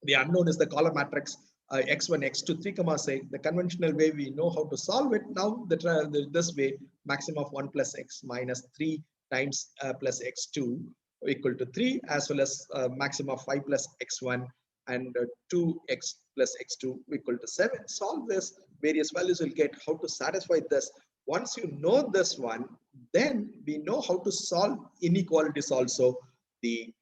The unknown is the column matrix. X1, X2, 3, 6. The conventional way we know how to solve it. Now this way, maximum of 1 plus x minus 3 times plus x2 equal to 3, as well as maximum of 5 plus x1 and 2x plus x2 equal to 7. Solve this, various values will get how to satisfy this. Once you know this one, then we know how to solve inequalities also. The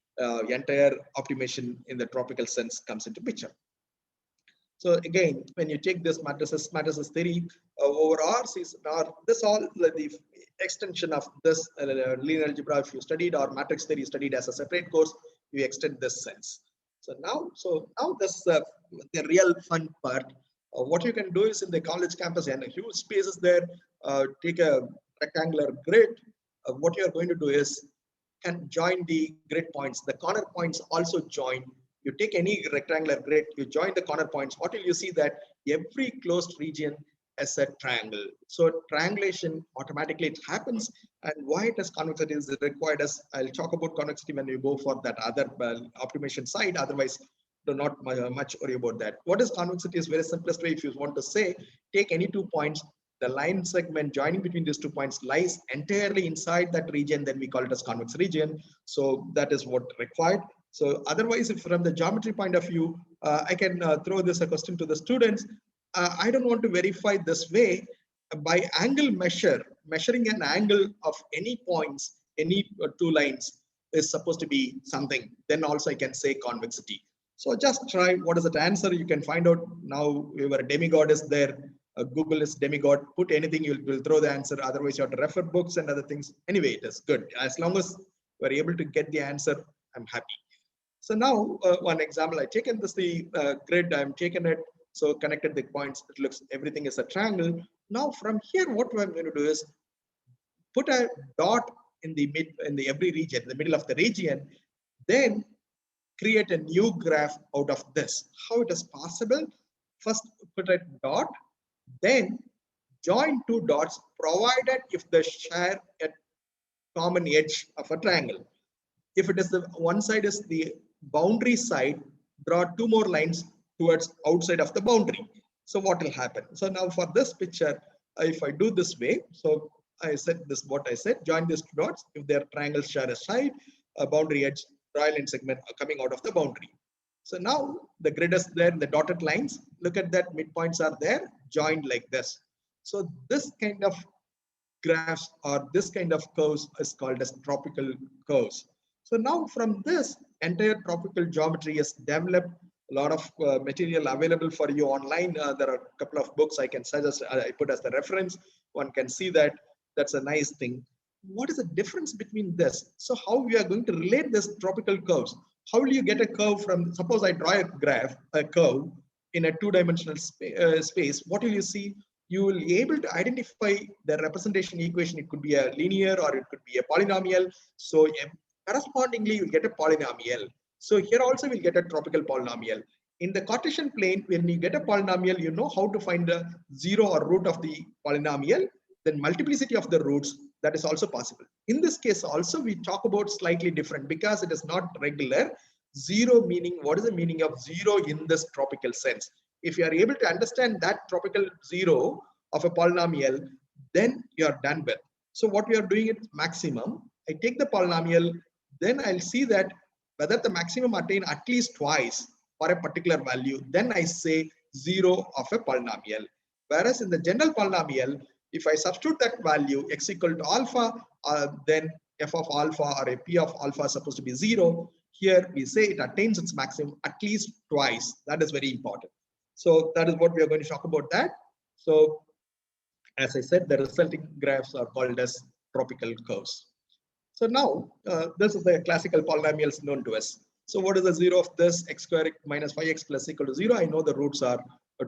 entire optimization in the tropical sense comes into picture. So again, when you take this matrices theory over R, this all the extension of this linear algebra, if you studied, or matrix theory studied as a separate course, you extend this sense. So now this the real fun part. What you can do is in the college campus and a huge spaces there, take a rectangular grid. What you are going to do is can join the grid points. The corner points also join. You take any rectangular grid, you join the corner points. What will you see that every closed region has a triangle. So triangulation automatically it happens. And why it has convexity is required as I'll talk about convexity when we go for that other optimization side. Otherwise, do not much worry about that. What is convexity is very simplest way. If you want to say, take any 2 points, the line segment joining between these 2 points lies entirely inside that region, then we call it as convex region. So that is what required. So otherwise, if from the geometry point of view, I can throw this a question to the students. I don't want to verify this way by angle measuring an angle of any points, any 2 lines is supposed to be something. Then also I can say convexity. So just try what is the answer. You can find out now. Your demigod is there. Google is demigod. Put anything, you will throw the answer. Otherwise, you have to refer books and other things. Anyway, it is good. As long as we're able to get the answer, I'm happy. So now one example, I taken this the grid. I'm taken it. So connected the points. It looks everything is a triangle. Now from here, what I'm going to do is put a dot in the every region, the middle of the region. Then create a new graph out of this. How it is possible? First put a dot, then join 2 dots provided if they share a common edge of a triangle. If it is the one side is the boundary side, draw 2 more lines towards outside of the boundary. So what will happen? So now for this picture, if I do this way, so I said this, what I said, join these 2 dots. If their triangles share a side, a boundary edge, trial line segment are coming out of the boundary. So now the grid is there, the dotted lines, look at that, midpoints are there, joined like this. So this kind of graphs or this kind of curves is called as tropical curves. So now from this entire tropical geometry is developed, a lot of material available for you online. There are a couple of books I can suggest, I put as the reference. One can see that. That's a nice thing. What is the difference between this? So how we are going to relate this tropical curves? How will you get a curve from, suppose I draw a graph, a curve in a 2-dimensional space, what will you see? You will be able to identify the representation equation. It could be a linear or it could be a polynomial. So correspondingly, you get a polynomial. So here also we'll get a tropical polynomial. In the Cartesian plane, when you get a polynomial, you know how to find the 0 or root of the polynomial, then multiplicity of the roots, that is also possible. In this case also, we talk about slightly different because it is not regular. 0 meaning, what is the meaning of 0 in this tropical sense? If you are able to understand that tropical 0 of a polynomial, then you are done with. So what we are doing is maximum. I take the polynomial, then I'll see that whether the maximum attained at least twice for a particular value, then I say 0 of a polynomial. Whereas in the general polynomial, if I substitute that value x equal to alpha, then f of alpha or a p of alpha is supposed to be 0. Here we say it attains its maximum at least twice. That is very important. So that is what we are going to talk about that. So as I said, the resulting graphs are called as tropical curves. So now this is the classical polynomials known to us. So what is the 0 of this? X squared minus 5x plus equal to 0. I know the roots are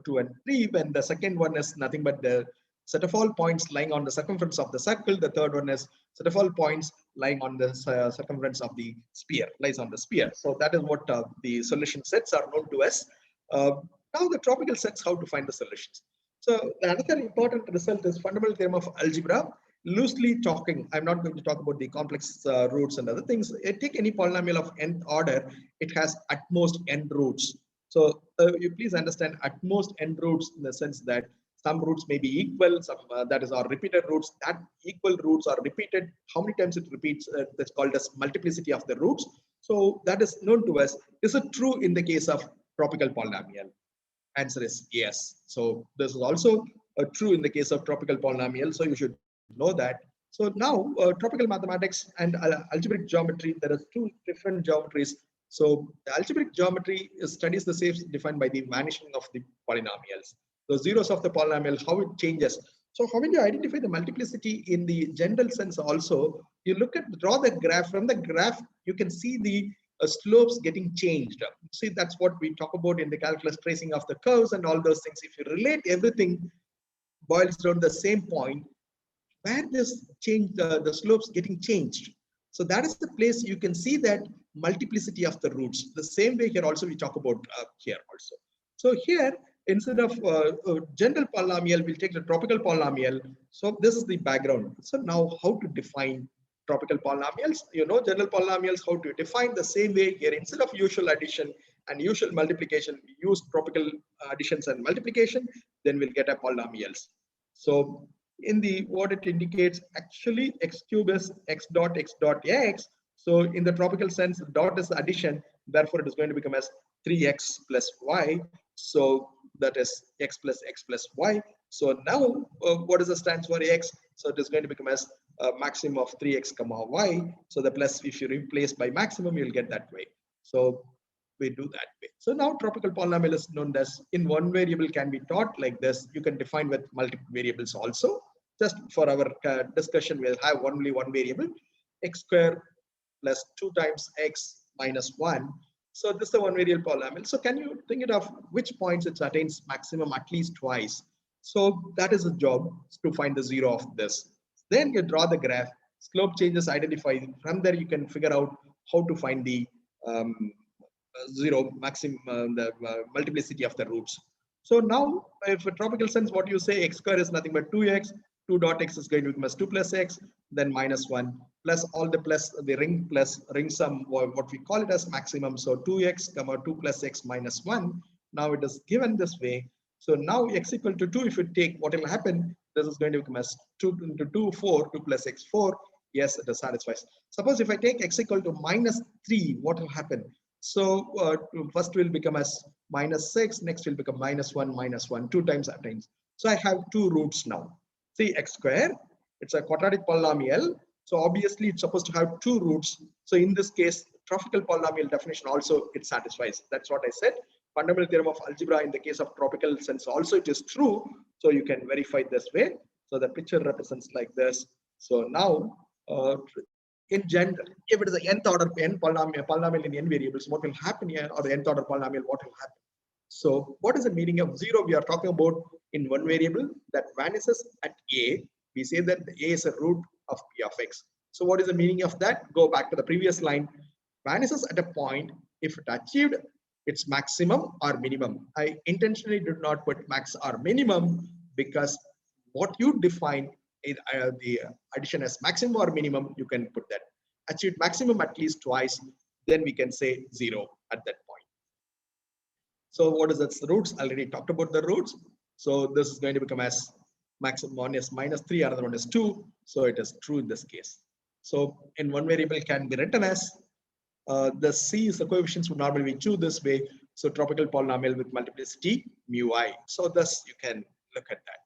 2 and 3. When the second one is nothing but the set of all points lying on the circumference of the circle. The third one is set of all points lying on the circumference of the sphere, lies on the sphere. So that is what the solution sets are known to us. Now the tropical sets, how to find the solutions. So another important result is fundamental theorem of algebra. Loosely talking, I'm not going to talk about the complex roots and other things. Take any polynomial of nth order, it has at most n roots. So you please understand at most n roots in the sense that some roots may be equal, some that is our repeated roots. That equal roots are repeated. How many times it repeats? That's called as multiplicity of the roots. So that is known to us. Is it true in the case of tropical polynomial? Answer is yes. So this is also true in the case of tropical polynomial. So you should know that. So now tropical mathematics and algebraic geometry, there are 2 different geometries. So the algebraic geometry studies the shapes defined by the vanishing of the polynomials. The zeros of the polynomial, how it changes. So how will you identify the multiplicity in the general sense also? You look at, draw the graph. From the graph, you can see the slopes getting changed. See, that's what we talk about in the calculus, tracing of the curves and all those things. If you relate everything, boils down the same point, where this change, the slopes getting changed. So that is the place you can see that multiplicity of the roots. The same way here also we talk about here also. So here, instead of general polynomial, we'll take the tropical polynomial. So this is the background. So now how to define tropical polynomials? You know, general polynomials, how to define the same way here. Instead of usual addition and usual multiplication, we use tropical additions and multiplication, then we'll get a polynomials. So in the what it indicates, actually x cube is x dot x. So in the tropical sense, dot is addition, therefore it is going to become as 3x plus y. So that is x plus y. So now what is the stands for x? So it is going to become as a maximum of 3x comma y. So the plus, if you replace by maximum, you'll get that way. So we do that way. So now tropical polynomial is known as in one variable can be taught like this. You can define with multiple variables also. Just for our discussion, we'll have only one variable, x square plus 2 times x minus 1. So this is the one variable polynomial. So can you think it of which points it attains maximum at least twice? So that is a job to find the 0 of this. Then you draw the graph, slope changes identified. From there you can figure out how to find the 0 maximum, the multiplicity of the roots. So now if a tropical sense, what you say, x square is nothing but 2x, 2 dot x is going to become as 2 plus x, then minus 1, plus all the plus, the ring plus ring sum, what we call it as maximum. So 2x comma 2 plus x minus 1. Now it is given this way. So now x equal to 2, if you take, what will happen? This is going to become as 2 into 2, 4, 2 plus x, 4. Yes, it satisfies. Suppose if I take x equal to minus 3, what will happen? So first will become as minus 6, next will become minus 1, 2 times at times. So I have 2 roots now. See, x square, it's a quadratic polynomial. So obviously it's supposed to have 2 roots. So in this case, tropical polynomial definition also it satisfies. That's what I said. Fundamental theorem of algebra in the case of tropical sense also it is true. So you can verify this way. So the picture represents like this. So now in general, if it is an nth order n polynomial in n variables, what will happen here, or the nth order polynomial, what will happen? So what is the meaning of 0? We are talking about in one variable that vanishes at a. We say that the a is a root of p of x. So what is the meaning of that? Go back to the previous line. Vanishes at a point if it achieved its maximum or minimum. I intentionally did not put max or minimum because what you define in the addition as maximum or minimum, you can put that. Achieved maximum at least twice, then we can say 0 at that point. So what is that? Roots? Already talked about the roots. So this is going to become as maximum. One is minus 3, another one is 2. So it is true in this case. So in one variable can be written as the c is the coefficients would normally be 2 this way. So tropical polynomial with multiplicity mu I. So thus you can look at that.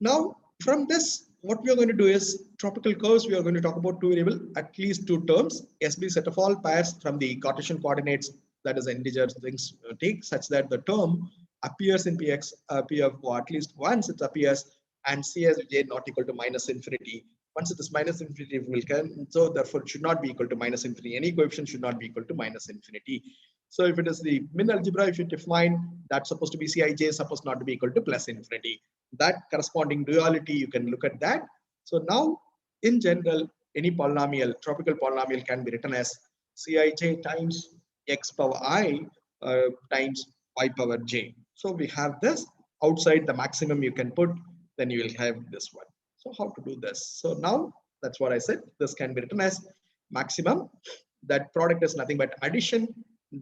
Now from this, what we are going to do is tropical curves. We are going to talk about 2 variable, at least 2 terms. SB set of all pairs from the Cartesian coordinates, that is integer things take such that the term appears in px, p of at least once it appears, and c as j not equal to minus infinity. Once it is minus infinity, it will come. So therefore, it should not be equal to minus infinity. Any coefficient should not be equal to minus infinity. So if it is the min algebra, if you define that's supposed to be Cij, supposed not to be equal to plus infinity. That corresponding duality, you can look at that. So now, in general, any polynomial, tropical polynomial can be written as Cij times x power I times y power j. So we have this outside the maximum you can put, then you will have this one. So how to do this? So now that's what I said. This can be written as maximum. That product is nothing but addition.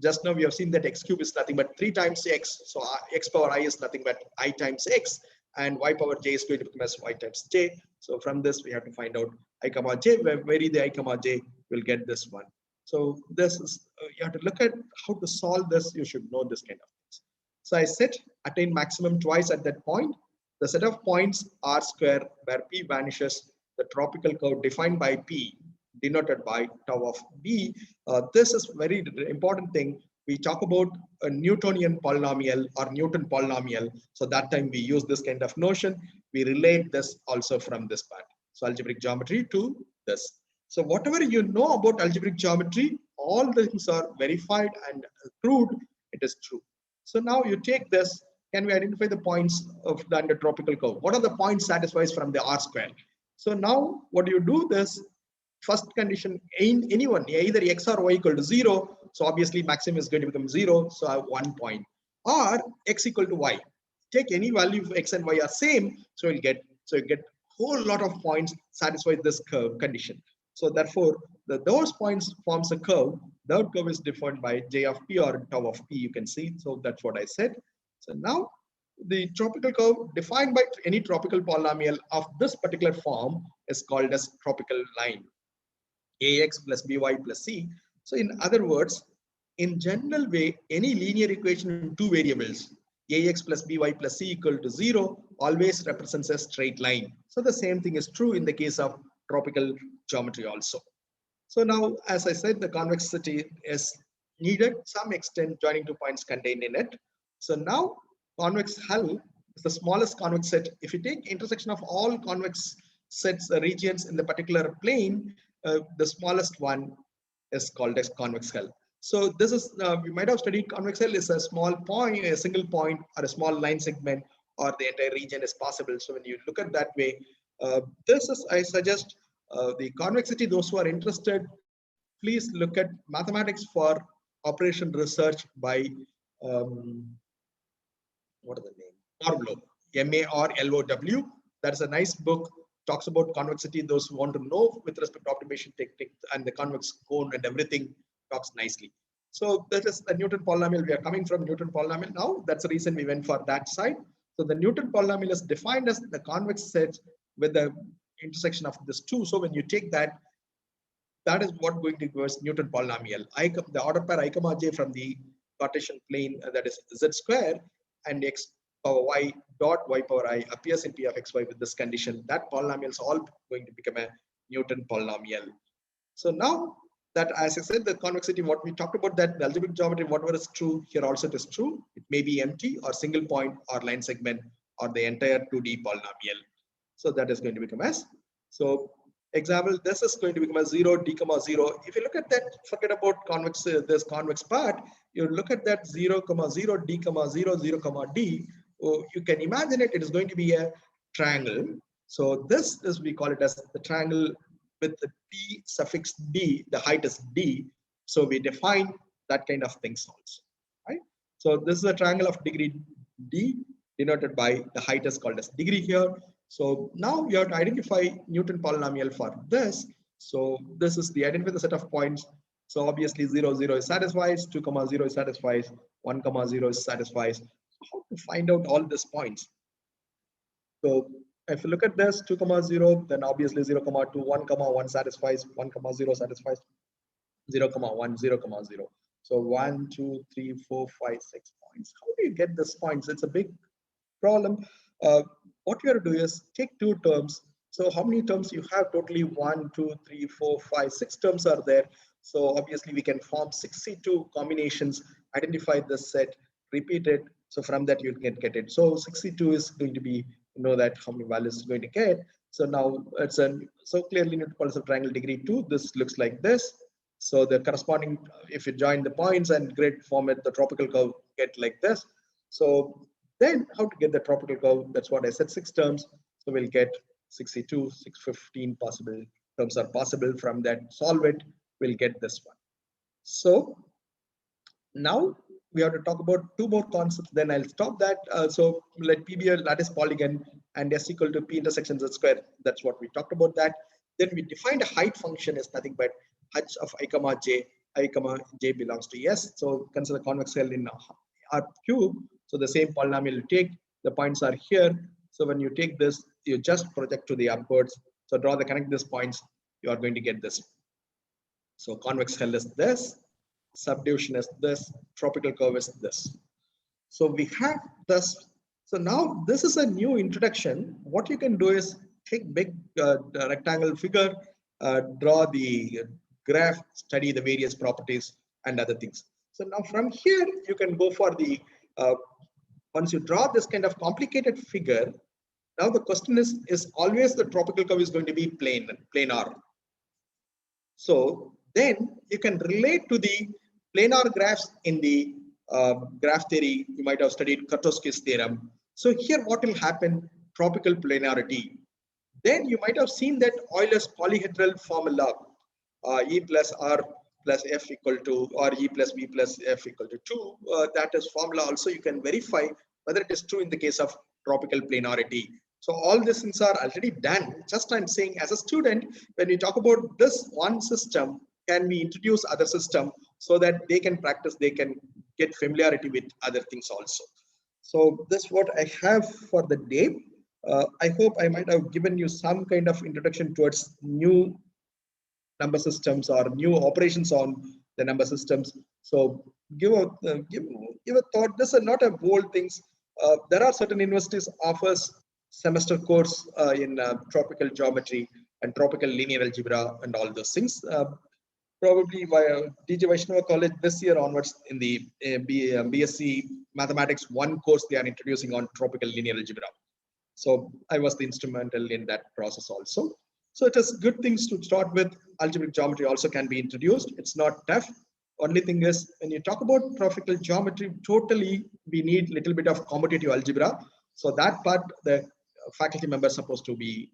Just now we have seen that x cube is nothing but 3 times x. So x power I is nothing but I times x, and y power j is going to become as y times j. So from this we have to find out I comma j. Where vary the I comma j, will get this one. So this is you have to look at how to solve this. You should know this kind of things. So I said attain maximum twice at that point. The set of points r square where p vanishes, the tropical curve defined by p denoted by tau of b. This is very important thing. We talk about a Newtonian polynomial or Newton polynomial. So that time we use this kind of notion. We relate this also from this part. So algebraic geometry to this. So whatever you know about algebraic geometry, all the things are verified and proved it is true. So now you take this, can we identify the points of the under tropical curve? What are the points satisfies from the r square? So now what do you do this? first condition in anyone, either x or y equal to 0. So obviously maximum is going to become 0. So I have 1 point. Or x equal to y. Take any value of x and y are same. So you get whole lot of points satisfy this curve condition. So therefore, those points forms a curve. That curve is defined by j of p or tau of p. You can see. So that's what I said. So now the tropical curve defined by any tropical polynomial of this particular form is called as tropical line. Ax plus by plus c. So in other words, in general way, any linear equation in two variables, ax plus by plus c equal to 0, always represents a straight line. So the same thing is true in the case of tropical geometry also. So now, as I said, the convexity is needed some extent joining two points contained in it. So now convex hull is the smallest convex set. If you take intersection of all convex sets regions in the particular plane, the smallest one is called as convex hull. So this is, we might have studied convex hull is a small point, a single point or a small line segment, or the entire region is possible. So when you look at that way, this is, I suggest the convexity, those who are interested, please look at mathematics for operation research by, what is the name? Marlow, M-A-R-L-O-W. That's a nice book, talks about convexity. Those who want to know with respect to optimization technique and the convex cone and everything talks nicely. So that is the Newton polynomial. We are coming from Newton polynomial now. That's the reason we went for that side. So the Newton polynomial is defined as the convex set with the intersection of this two. So when you take that, that is what going to give us Newton polynomial. The order pair I comma j from the Cartesian plane, that is z square, and x power y dot y power I appears in p of xy with this condition. That polynomial is all going to become a Newton polynomial. So now that, as I said, the convexity, what we talked about, that the algebraic geometry, whatever is true here also it is true. It may be empty or single point or line segment or the entire 2D polynomial. So that is going to become as, so example, this is going to become a 0, d comma 0. If you look at that, forget about convex, this convex part, you look at that 0 comma 0, d comma 0, 0 comma d. Oh, you can imagine it, it is going to be a triangle. So this is, we call it as the triangle with the p suffix d, the height is d. So we define that kind of things also, right? So this is a triangle of degree d, denoted by the height is called as degree here. So now you have to identify Newton polynomial for this. So this is the identify the set of points. So obviously 0, 0 is satisfies, 2, 0 is satisfies, 1, 0 is satisfies. How to find out all these points? So if you look at this 2, 0, then obviously 0, 2, 1, 1 satisfies, 1, 0 satisfies, 0, 1, 0, 0. So 1, 2, 3, 4, 5, 6 points. How do you get these points? It's a big problem. What you have to do is take two terms. So how many terms you have? Totally 1, 2, 3, 4, 5, 6 terms are there. So obviously we can form 62 combinations, identify this set, repeat it. So from that you can get it. So 62 is going to be, you know, that how many values is going to get. So now it's so clearly Newton polynomial triangle degree 2. This looks like this. So the corresponding, if you join the points and grid format, the tropical curve get like this. So then how to get the tropical curve? That's what I said, 6 terms. So we'll get 62, 615 possible terms are possible. From that, solve it, we'll get this one. So now we have to talk about two more concepts, then I'll stop that. So let P be a lattice polygon and S equal to P intersection Z square. That's what we talked about that. Then we defined a height function is nothing but h of I comma j belongs to S. So consider convex hull in R cube. So the same polynomial you take, the points are here. So when you take this, you just project to the upwards. So draw the connect these points, you are going to get this. So convex hull is this, subdivision is this, tropical curve is this. So we have this. So now this is a new introduction. What you can do is take big rectangle figure, draw the graph, study the various properties and other things. So now from here, you can go for the, once you draw this kind of complicated figure, now the question is always the tropical curve is going to be planar. So then you can relate to the planar graphs in the graph theory. You might have studied Kurtowski's theorem. So here what will happen? Tropical planarity. Then you might have seen that Euler's polyhedral formula. E plus R plus F equal to, or E plus B plus F equal to 2. That is formula also you can verify whether it is true in the case of tropical planarity. So all these things are already done. Just I'm saying as a student, when we talk about this one system, can we introduce other system so that they can practice, they can get familiarity with other things also. So that's what I have for the day. I hope I might have given you some kind of introduction towards new number systems or new operations on the number systems. So give a thought. This is not a bold things. There are certain universities offers semester course in tropical geometry and tropical linear algebra and all those things. Probably via DJ Vaishnava College this year onwards in the BSc Mathematics 1 course they are introducing on tropical linear algebra. So I was the instrumental in that process also. So it is good things to start with. Algebraic geometry also can be introduced. It's not tough. Only thing is when you talk about tropical geometry, totally we need little bit of commutative algebra. So that part the faculty members are supposed to be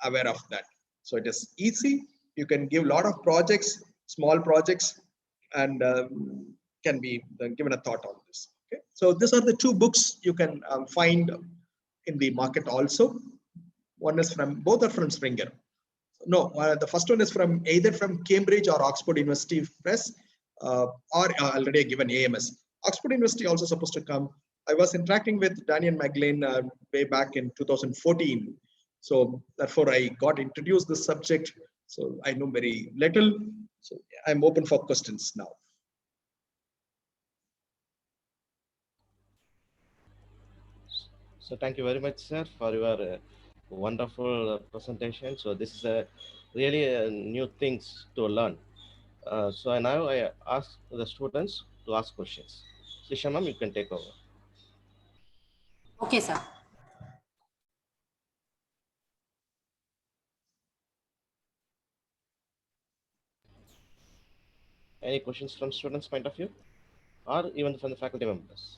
aware of that. So it is easy. You can give a lot of projects, small projects, and can be given a thought on this. Okay. So these are the two books you can find in the market also. One is from, both are from Springer. No, the first one is from either from Cambridge or Oxford University Press, or already given AMS. Oxford University also supposed to come. I was interacting with Daniel Magdalene way back in 2014. So therefore I got introduced this subject. So I know very little. So I'm open for questions now. So thank you very much, sir, for your wonderful presentation. So this is really new things to learn. So now I ask the students to ask questions. Sisha ma'am, you can take over. Okay, sir. Any questions from students' point of view, or even from the faculty members?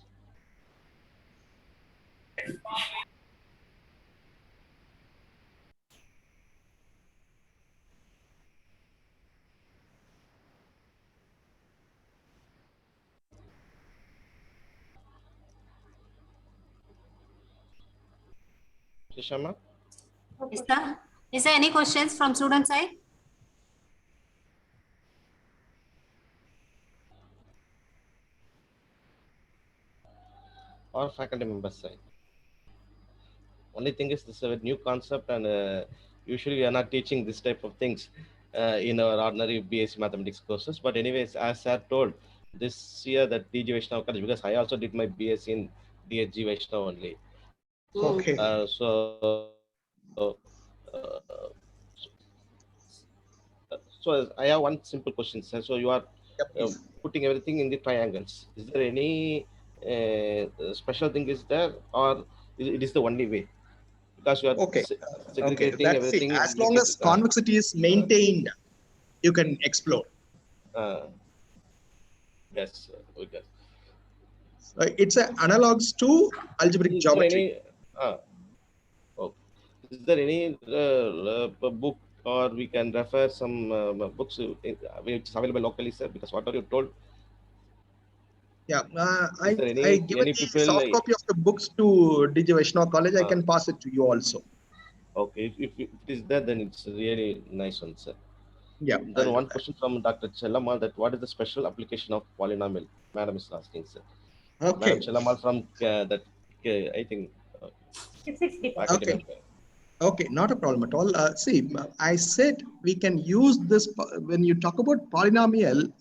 Sisha ma'am? Is there any questions from student side? Or faculty members side? Only thing is this is a new concept, and usually we are not teaching this type of things in our ordinary BSc mathematics courses. But anyways, as sir told, this year that DG Vaishnava College, because I also did my BSc in DHG Vaishnava only. Okay. So I have one simple question, sir. So you are Yep, putting everything in the triangles. Is there any special thing is there, or it is the only way? Because you are okay. segregating That's it. everything in As long as convexity is maintained, you can explore. Yes, okay. It's an analogs to algebraic geometry. Is there any book, or we can refer some books which is available locally, sir? Because what are you told? Yeah, I given the soft copy of the books to DJ Vaishnava College. I can pass it to you also. Okay, if it is there, then it's really nice one, sir. Yeah. Then one question from Dr. Chellama, that what is the special application of polynomial? Madam is asking, sir. Okay. Madam Chellama from that, I think. Okay. Okay, not a problem at all. See, I said we can use this when you talk about polynomial.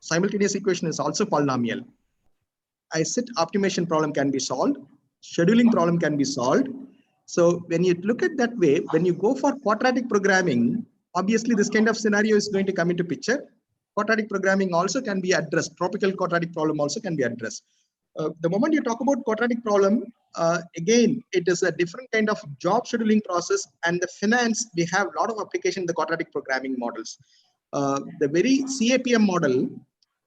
Simultaneous equation is also polynomial. I said optimization problem can be solved, scheduling problem can be solved. So when you look at that way, when you go for quadratic programming, obviously this kind of scenario is going to come into picture. Quadratic programming also can be addressed. Tropical quadratic problem also can be addressed. The moment you talk about quadratic problem, again, it is a different kind of job scheduling process, and the finance, we have a lot of application in the quadratic programming models. The very CAPM model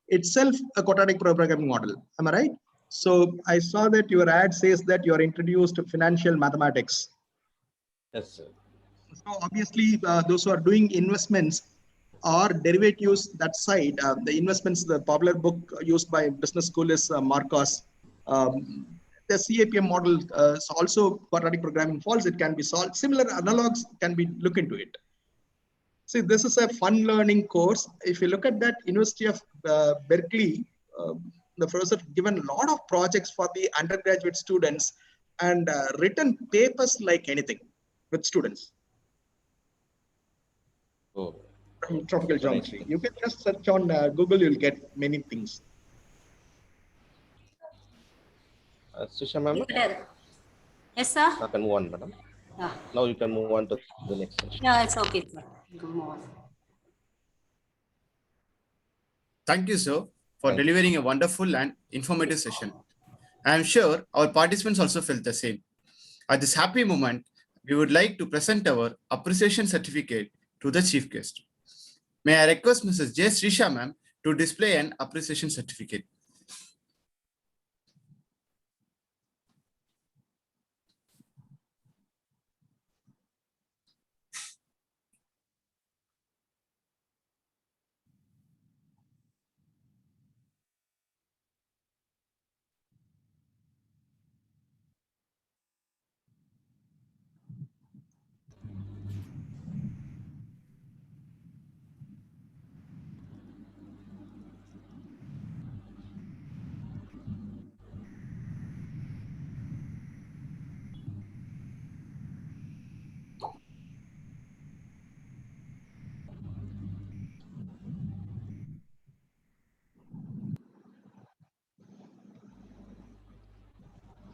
itself a quadratic programming model. Am I right? So I saw that your ad says that you are introduced to financial mathematics. Yes, sir. So obviously, those who are doing investments, or derivatives, that side, the investments, the popular book used by business school is Marcos. The CAPM model is also quadratic programming falls. It can be solved. Similar analogs can be look into it. See, this is a fun learning course. If you look at that, University of Berkeley, the professor given a lot of projects for the undergraduate students and written papers like anything with students. Oh, From tropical geometry. You can just search on Google, you'll get many things. Srisha ma'am? Yes, sir. I can move on, madam. Yeah. Now you can move on to the next section. Yeah, it's okay, sir. You can move on. Thank you, sir, for Thank you. delivering a wonderful and informative session. I am sure our participants also felt the same. At this happy moment, we would like to present our appreciation certificate to the chief guest. May I request Mrs. J. Srisha ma'am to display an appreciation certificate.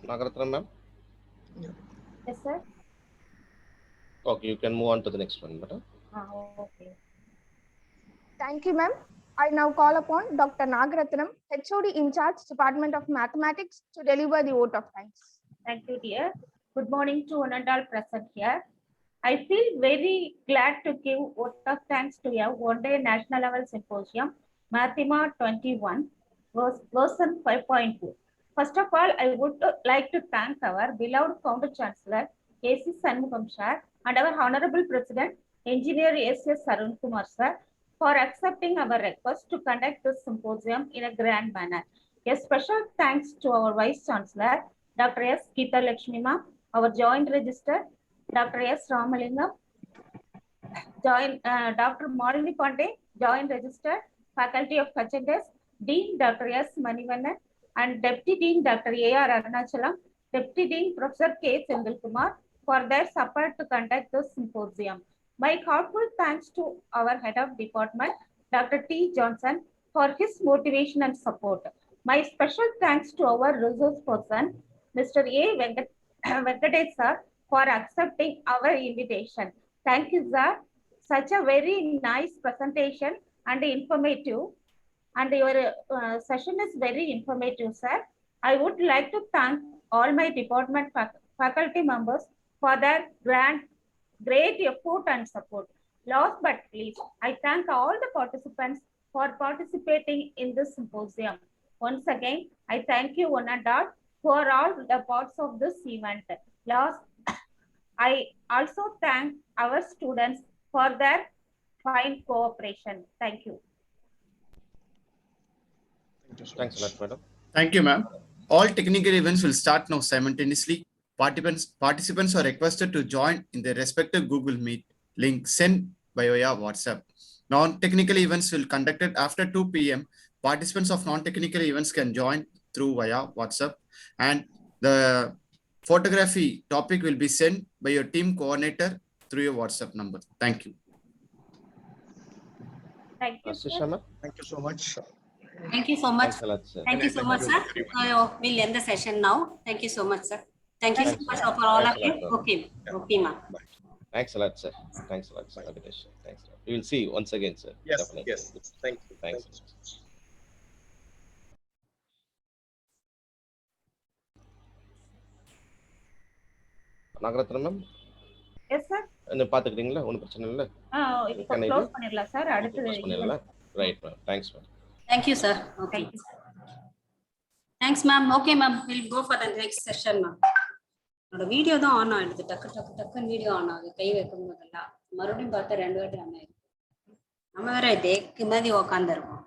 Nagaratna ma'am? Yes, sir. Okay, you can move on to the next one, madam. Okay. Thank you, ma'am. I now call upon Dr. Nagaratnam, HOD in charge, Department of Mathematics, to deliver the vote of thanks. Thank you, dear. Good morning to one and all present here. I feel very glad to give vote of thanks to a one-day national level symposium, Mathema 21, version 5.2. First of all, I would like to thank our beloved founder chancellor, A.C. Sanmugam sir, and our honorable president, engineer S.S. Arun Kumar sir, for accepting our request to conduct this symposium in a grand manner. A special thanks to our vice chancellor, Dr. S. Geeta Lakshmi ma'am, our joint registrar, Dr. S. Ramalingam, Dr. Malini Pandey, joint registrar, faculty of HNS, Dean Dr. S. Manivannan, and Deputy Dean Dr. A.R. Arunachalam, Deputy Dean Professor K. Senthilkumar for their support to conduct this symposium. My heartful thanks to our head of department, Dr. T. Johnson, for his motivation and support. My special thanks to our resource person, Mr. A. Venkatesh sir, for accepting our invitation. Thank you, sir. Such a very nice presentation and informative. And your session is very informative, sir. I would like to thank all my department faculty members for their great effort and support. Last but least, I thank all the participants for participating in this symposium. Once again, I thank you one and all for all the parts of this event. Last, I also thank our students for their fine cooperation. Thank you. Thanks a lot, madam. Thank you, ma'am. All technical events will start now simultaneously. Participants are requested to join in their respective Google Meet link sent by via WhatsApp. Non-technical events will conducted after 2 p.m. Participants of non-technical events can join through via WhatsApp, and the photography topic will be sent by your team coordinator through your WhatsApp number. Thank you. Thank you, Srisha, Thank you so much. Thank you so much. thanks a lot, sir. Thank you so much, sir. We'll end the session now. Thank you so much, sir. Thank you so Thanks, much sir. for all Thanks of a you. lot, sir. Okay. Okay, ma'am. Thanks a lot, sir. Thanks a lot, sir. Thanks a lot. We will see you once again, sir. Yes, Definitely. yes. Thank you. Thanks. Thank you. Nagaratna ma'am, Yes, sir. பாத்துக்கிறீங்களா? ஒன்றும் பிரச்சனை இல்லை. இப்போ close பண்ணிடலாம் sir. அடுத்து right ma'am. Thanks ma'am. Thank you, sir. Okay. Thanks, ma'am. Okay, ma'am. We'll go for the next session, ma'am. என்னோட video தான் on ஆயிடுது. டக்குன்னு வீடியோ ஆன் ஆகுது. கை வைக்கும் போதெல்லாம் மறுபடியும் பார்த்தா 2 வாட்டி ஆன் ஆயிடுது. நம்ம வேற தேக்கு மாதிரி உக்காந்துருக்கோம்.